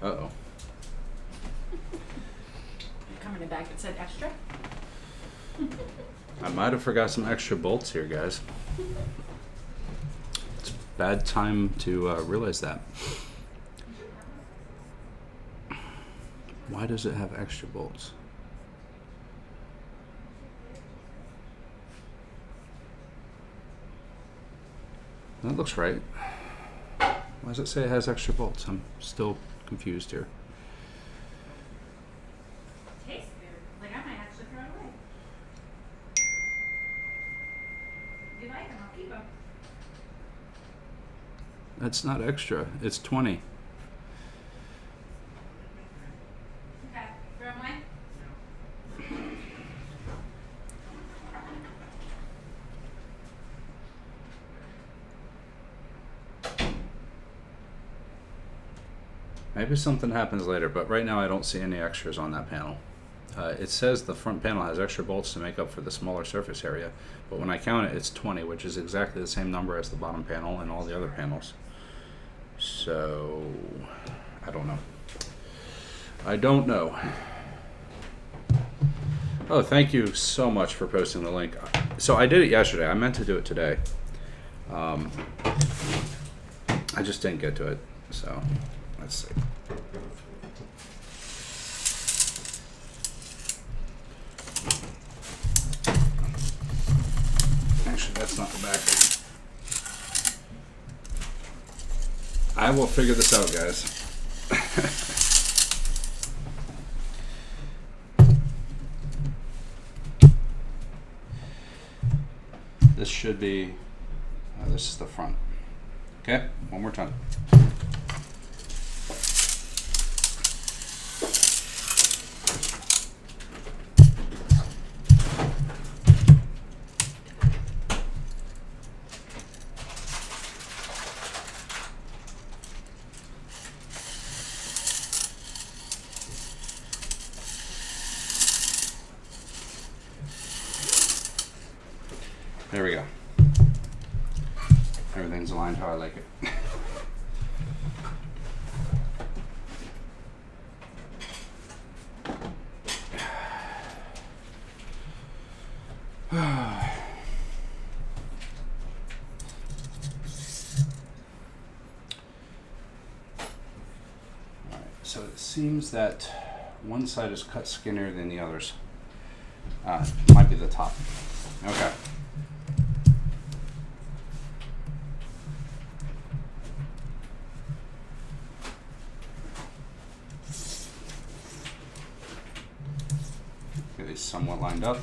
Uh-oh. Come in a bag that said extra. I might have forgot some extra bolts here, guys. It's a bad time to realize that. Why does it have extra bolts? That looks right. Why does it say it has extra bolts? I'm still confused here. Tastes good. Like I might actually throw it away. You like them? I'll keep them. That's not extra. It's 20. Okay. Throw them away. Maybe something happens later, but right now I don't see any extras on that panel. It says the front panel has extra bolts to make up for the smaller surface area, but when I count it, it's 20, which is exactly the same number as the bottom panel and all the other panels. So, I don't know. I don't know. Oh, thank you so much for posting the link. So I did it yesterday. I meant to do it today. I just didn't get to it, so let's see. Actually, that's not the back. I will figure this out, guys. This should be, this is the front. Okay, one more time. There we go. Everything's aligned how I like it. Alright, so it seems that one side is cut skinnier than the others. Might be the top. Okay. Get these somewhat lined up.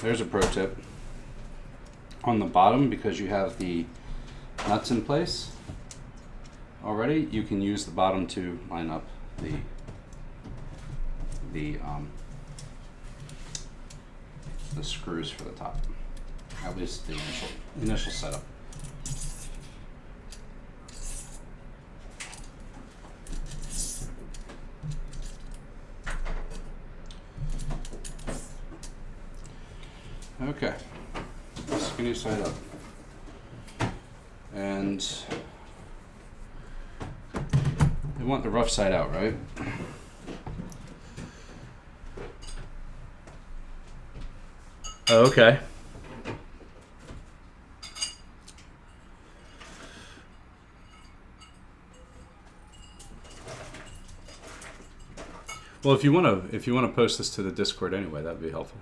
There's a pro tip. On the bottom, because you have the nuts in place already, you can use the bottom to line up the screws for the top. At least the initial setup. Okay, skinny side up. And we want the rough side out, right? Oh, okay. Well, if you want to post this to the Discord anyway, that'd be helpful.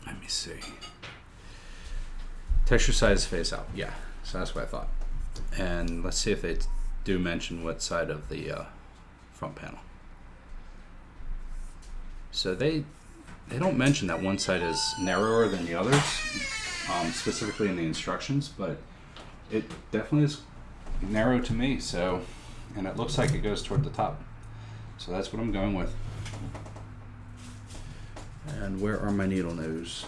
Let me see. Texture size face out. Yeah, so that's what I thought. And let's see if they do mention what side of the front panel. So they don't mention that one side is narrower than the others, specifically in the instructions, but it definitely is narrow to me. So, and it looks like it goes toward the top. So that's what I'm going with. And where are my needle nose?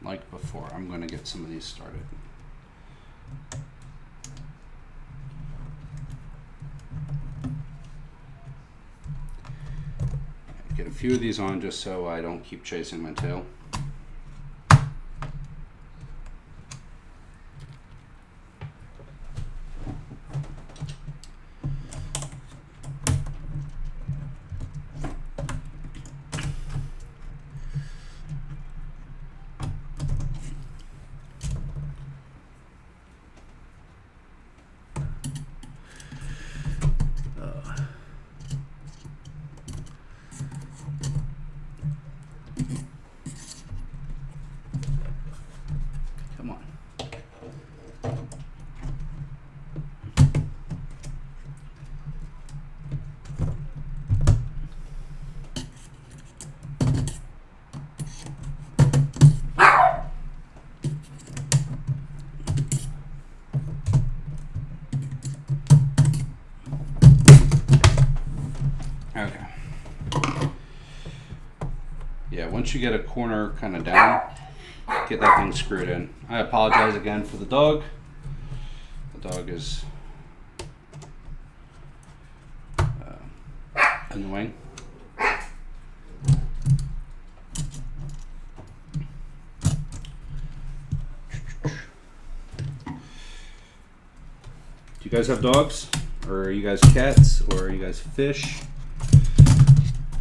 Like before, I'm going to get some of these started. Get a few of these on just so I don't keep chasing my tail. Come on. Okay. Yeah, once you get a corner kind of down, get that thing screwed in. I apologize again for the dog. The dog is annoying. Do you guys have dogs? Or are you guys cats? Or are you guys fish?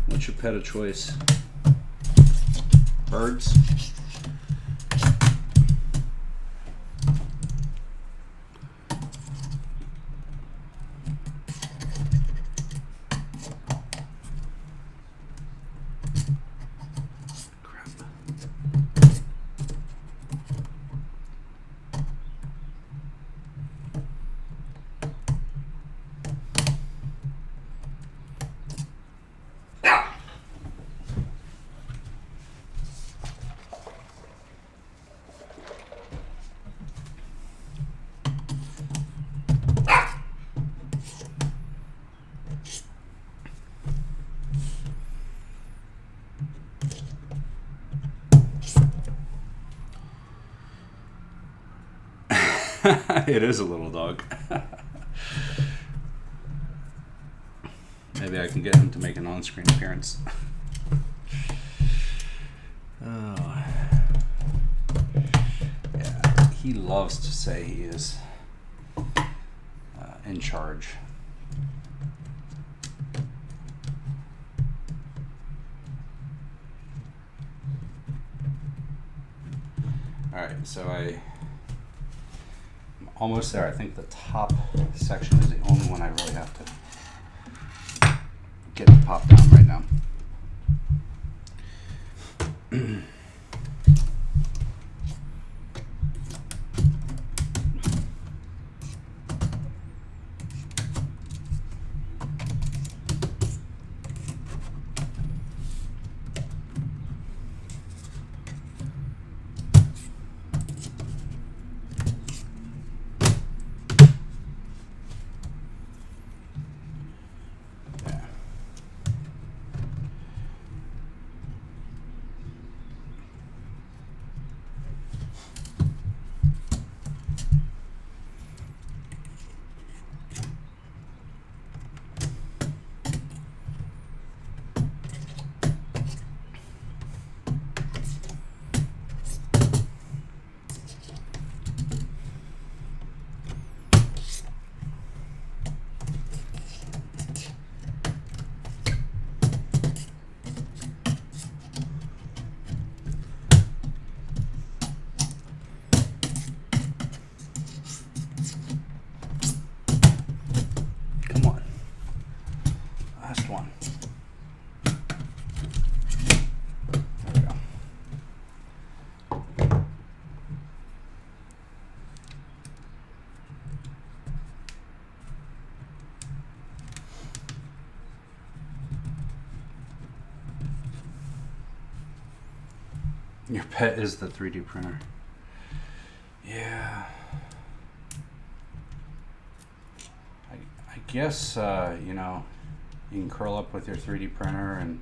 What's your pet of choice? Birds? It is a little dog. Maybe I can get him to make an on-screen appearance. Oh. Yeah, he loves to say he is in charge. Alright, so I'm almost there. I think the top section is the only one I really have to get to pop down right now. Last one. There we go. Your pet is the 3D printer. Yeah. I guess, you know, you can curl up with your 3D printer and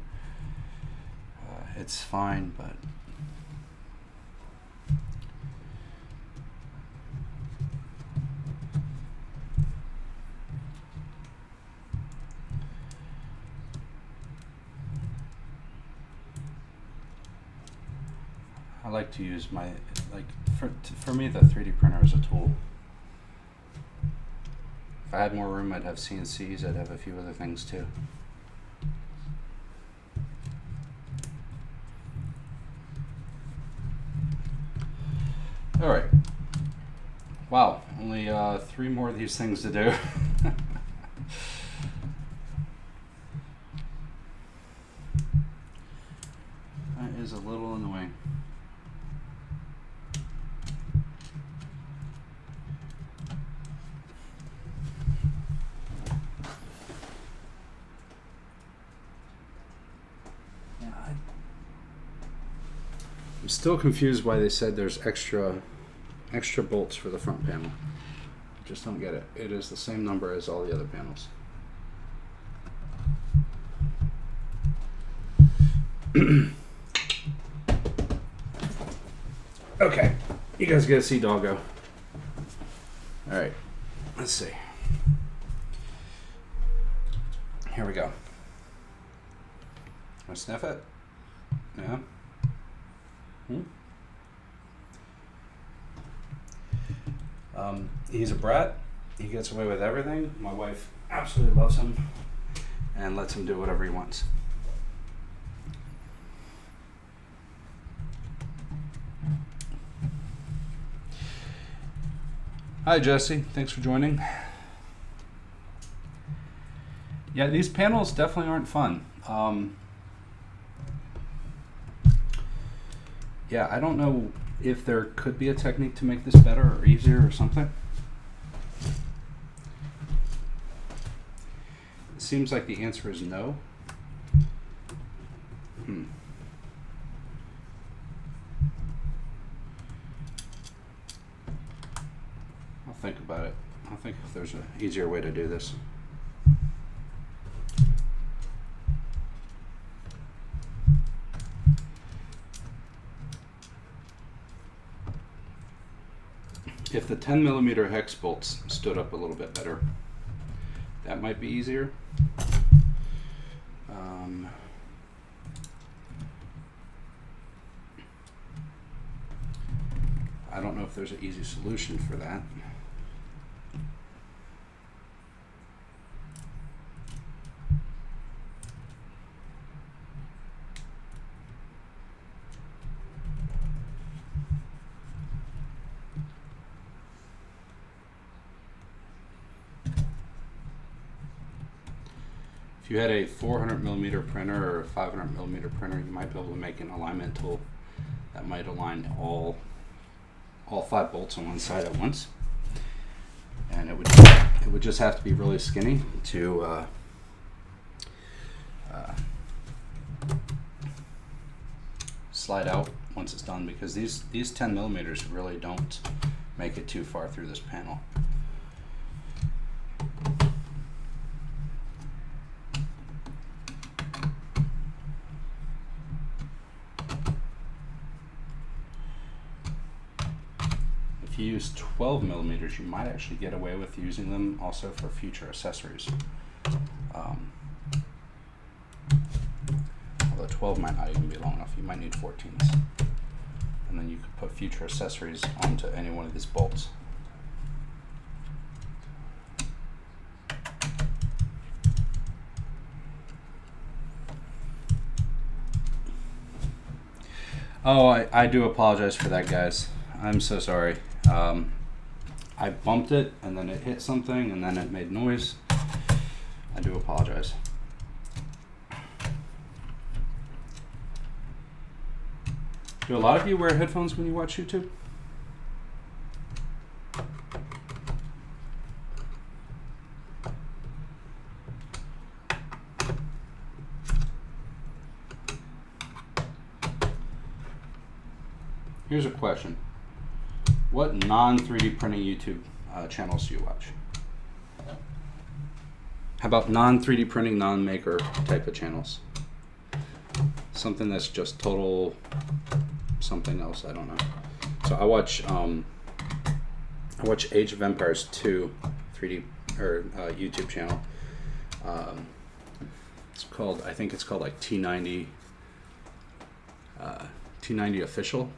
it's fine, but I like to use my, like, for me, the 3D printer is a tool. If I had more room, I'd have CNCs, I'd have a few other things too. All right. Wow, only 3 more of these things to do. That is a little annoying. I'm still confused why they said there's extra bolts for the front panel. I just don't get it. It is the same number as all the other panels. Okay, you guys get to see Doggo. All right, let's see. Here we go. Want to sniff it? Yeah. He's a brat. He gets away with everything. My wife absolutely loves him and lets him do whatever he wants. Hi, Jesse. Thanks for joining. Yeah, these panels definitely aren't fun. Yeah, I don't know if there could be a technique to make this better or easier or something. It seems like the answer is no. I'll think about it. I'll think if there's an easier way to do this. If the 10mm hex bolts stood up a little bit better, that might be easier. I don't know if there's an easy solution for that. If you had a 400mm printer or a 500mm printer, you might be able to make an alignment tool that might align all 5 bolts on one side at once, and it would just have to be really skinny to slide out once it's done, because these 10mm really don't make it too far through this panel. If you use 12mm, you might actually get away with using them also for future accessories. Although 12 might not even be long enough, you might need 14s. And then you could put future accessories onto any one of these bolts. Oh, I do apologize for that, guys. I'm so sorry. I bumped it and then it hit something and then it made noise. I do apologize. Do a lot of you wear headphones when you watch YouTube? Here's a question. What non-3D printing YouTube channels do you watch? How about non-3D printing, non-maker type of channels? Something that's just total something else, I don't know. So I watch Age of Empires 2 3D or YouTube channel. It's called, I think it's called like T90 official.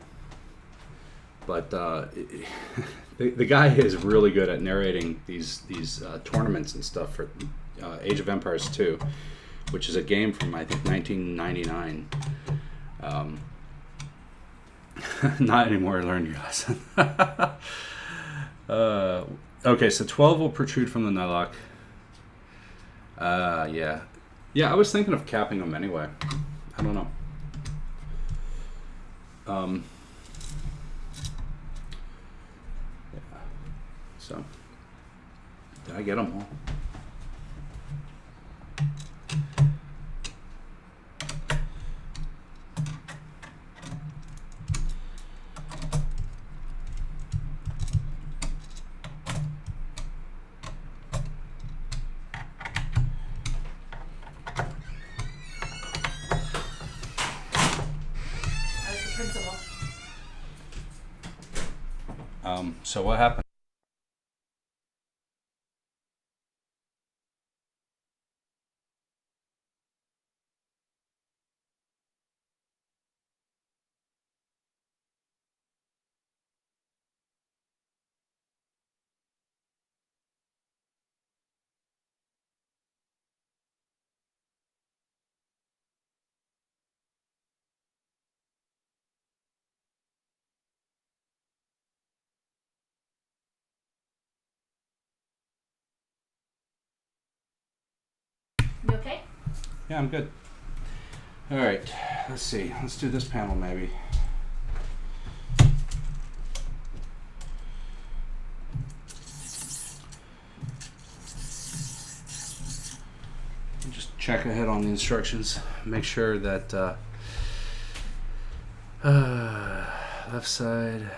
But the guy is really good at narrating these tournaments and stuff for Age of Empires 2, which is a game from I think 1999. Not anymore. Learn your lesson. Okay, so 12 will protrude from the nutlock. Yeah. I was thinking of capping them anyway. I don't know. So, did I get them all? As the principal. So what happened? You okay? Yeah, I'm good. All right, let's see. Let's do this panel maybe. Just check ahead on the instructions. Make sure that left side.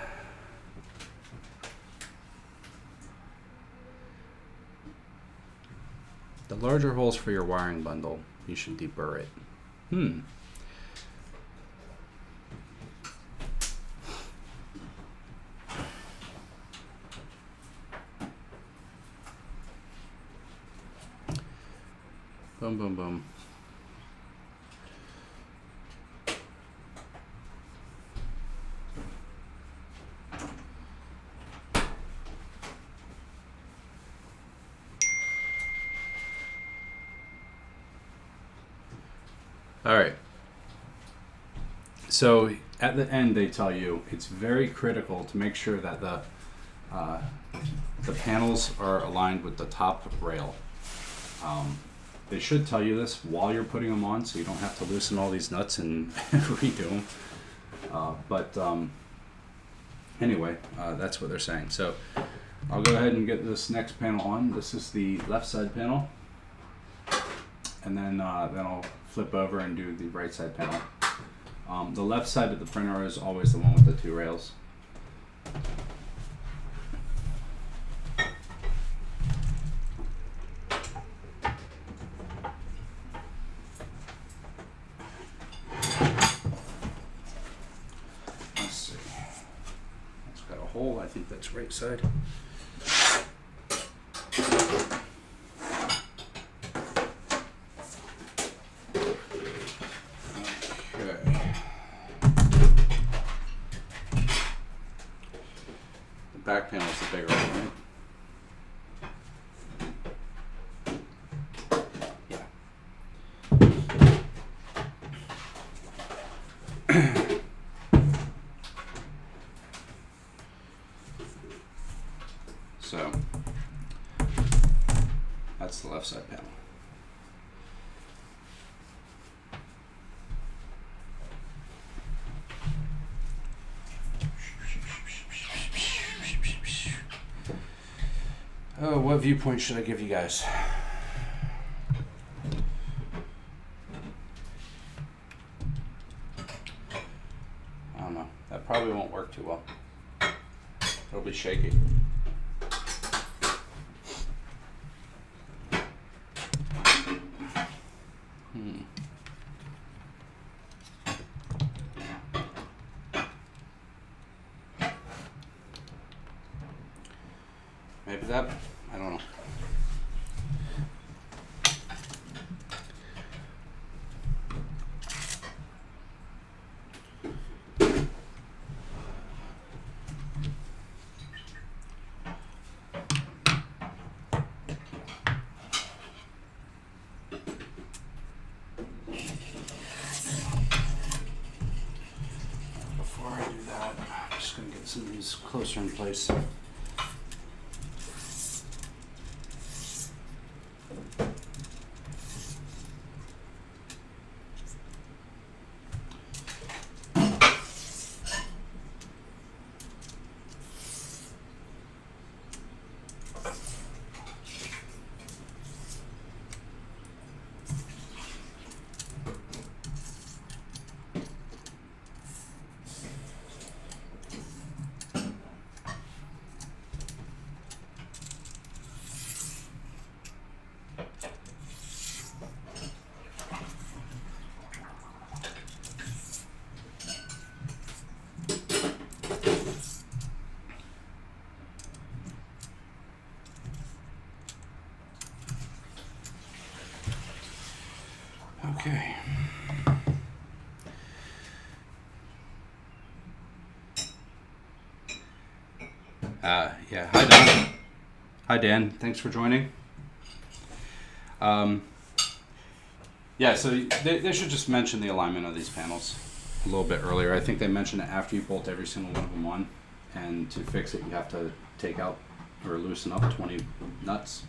The larger holes for your wiring bundle, you should deburr it. Boom, boom, boom. All right. So at the end, they tell you it's very critical to make sure that the panels are aligned with the top rail. They should tell you this while you're putting them on, so you don't have to loosen all these nuts and redo them. Anyway, that's what they're saying. So I'll go ahead and get this next panel on. This is the left side panel, and then I'll flip over and do the right side panel. The left side of the printer is always the one with the two rails. Let's see. It's got a hole. I think that's right side. Back panel is the bigger one, right? Yeah. So that's the left side panel. Oh, what viewpoint should I give you guys? I don't know. That probably won't work too well. It'll be shaky. Maybe that, I don't know. Before I do that, I'm just going to get some of these closer in place. Okay. Yeah. Hi, Dan. Hi, Dan. Thanks for joining. Yeah, so they should just mention the alignment of these panels a little bit earlier. I think they mentioned it after you bolt every single one of them on. And to fix it, you have to take out or loosen up 20 nuts.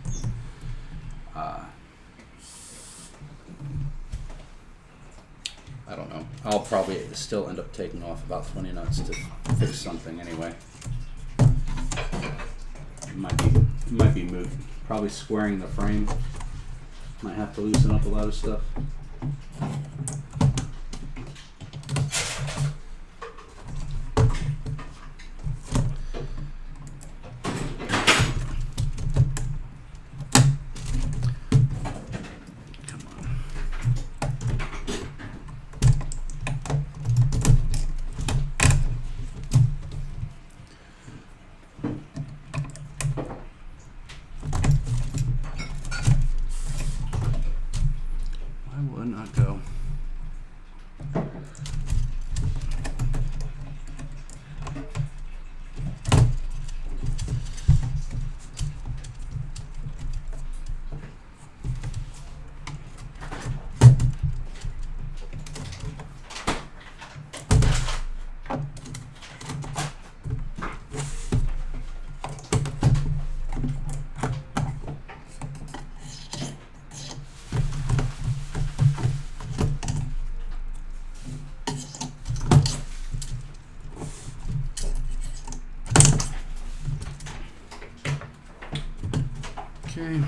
I don't know. I'll probably still end up taking off about 20 nuts to fix something anyway. It might be moot. Probably squaring the frame. Might have to loosen up a lot of stuff. Okay.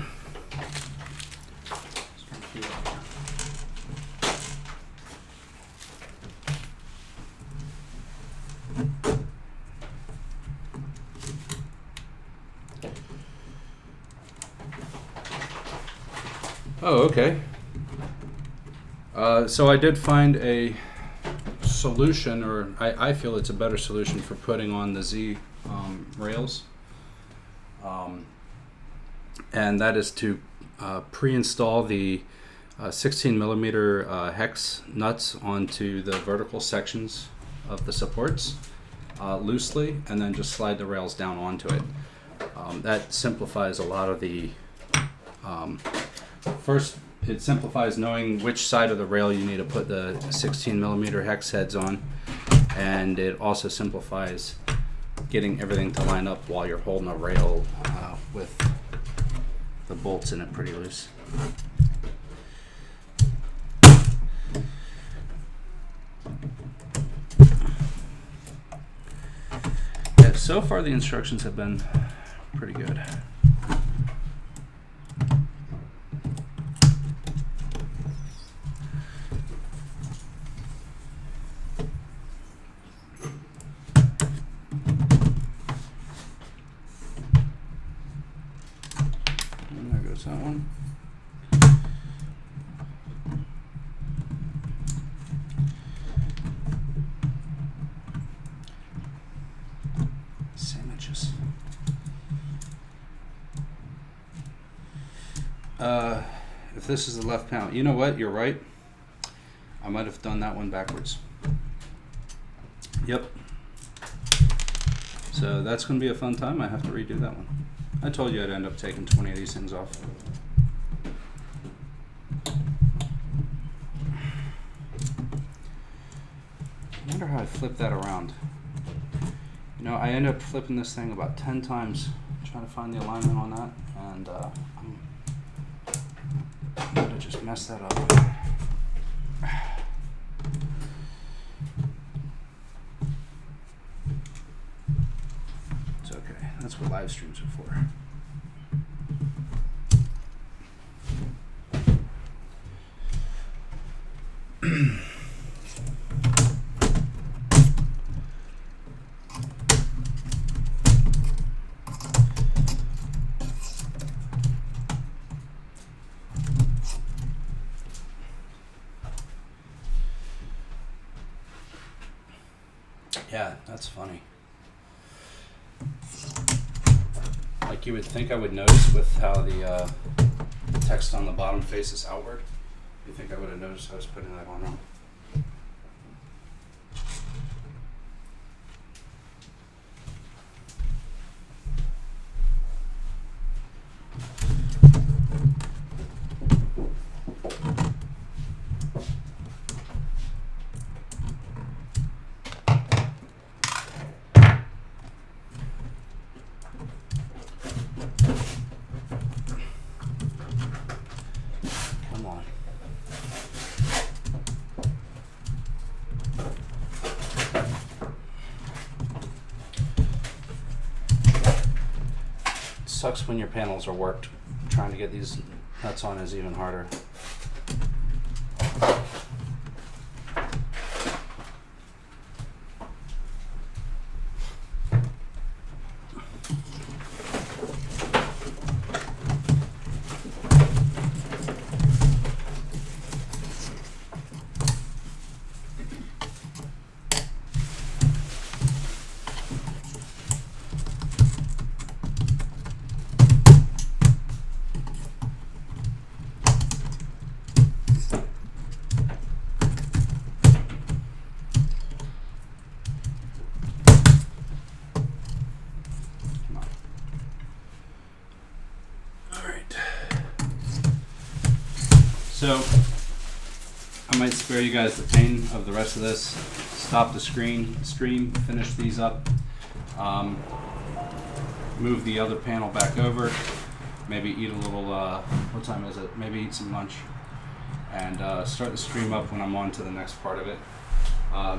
Oh, okay. So I did find a solution, or I feel it's a better solution for putting on the Z rails. And that is to pre-install the 16 millimeter hex nuts onto the vertical sections of the supports loosely, and then just slide the rails down onto it. That simplifies a lot of the first, it simplifies knowing which side of the rail you need to put the 16 millimeter hex heads on, and it also simplifies getting everything to line up while you're holding a rail with the bolts in it pretty loose. Yeah, so far the instructions have been pretty good. If this is the left panel, you know what? You're right. I might have done that one backwards. Yep. So that's going to be a fun time. I have to redo that one. I told you I'd end up taking 20 of these things off. I wonder how I flip that around. You know, I end up flipping this thing about 10 times trying to find the alignment on that, and I'm going to just mess that up. It's okay. That's what live streams are for. Yeah, that's funny. Like you would think I would notice with how the text on the bottom faces outward. You think I would have noticed I was putting that on wrong? Come on. Sucks when your panels are warped. Trying to get these nuts on is even harder. So, I might spare you guys the pain of the rest of this. Stop the stream, finish these up, move the other panel back over, maybe eat a little, what time is it? Maybe eat some lunch, and start the stream up when I'm on to the next part of it. I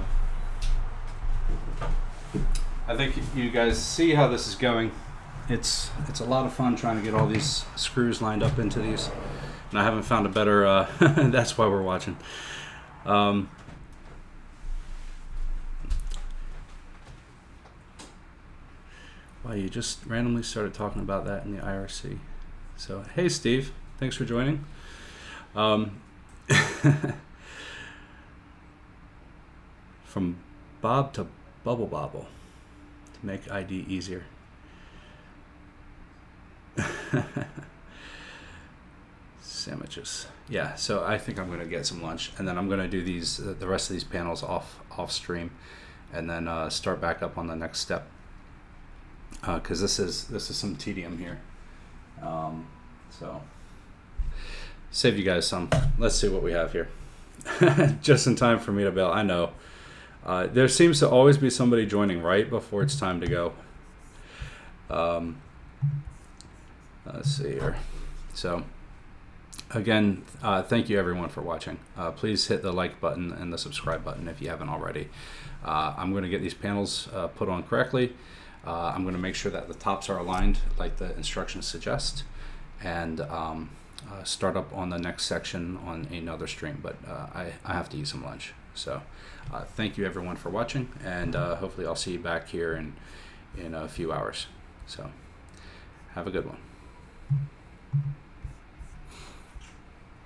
think you guys see how this is going. It's a lot of fun trying to get all these screws lined up into these. And I haven't found a better, that's why we're watching. Well, you just randomly started talking about that in the IRC. So, hey Steve, thanks for joining. From Bob to Bubble Bobble to make ID easier. Sandwiches. Yeah, so I think I'm going to get some lunch, and then I'm going to do these the rest of these panels off stream, and then start back up on the next step, because this is some tedium here. So save you guys some. Let's see what we have here. Just in time for me to bail. I know. There seems to always be somebody joining right before it's time to go. Let's see here. So again, thank you everyone for watching. Please hit the like button and the subscribe button if you haven't already. I'm going to get these panels put on correctly. I'm going to make sure that the tops are aligned like the instructions suggest, and start up on the next section on another stream. But I have to eat some lunch. So thank you everyone for watching, and hopefully I'll see you back here in a few hours. So have a good one.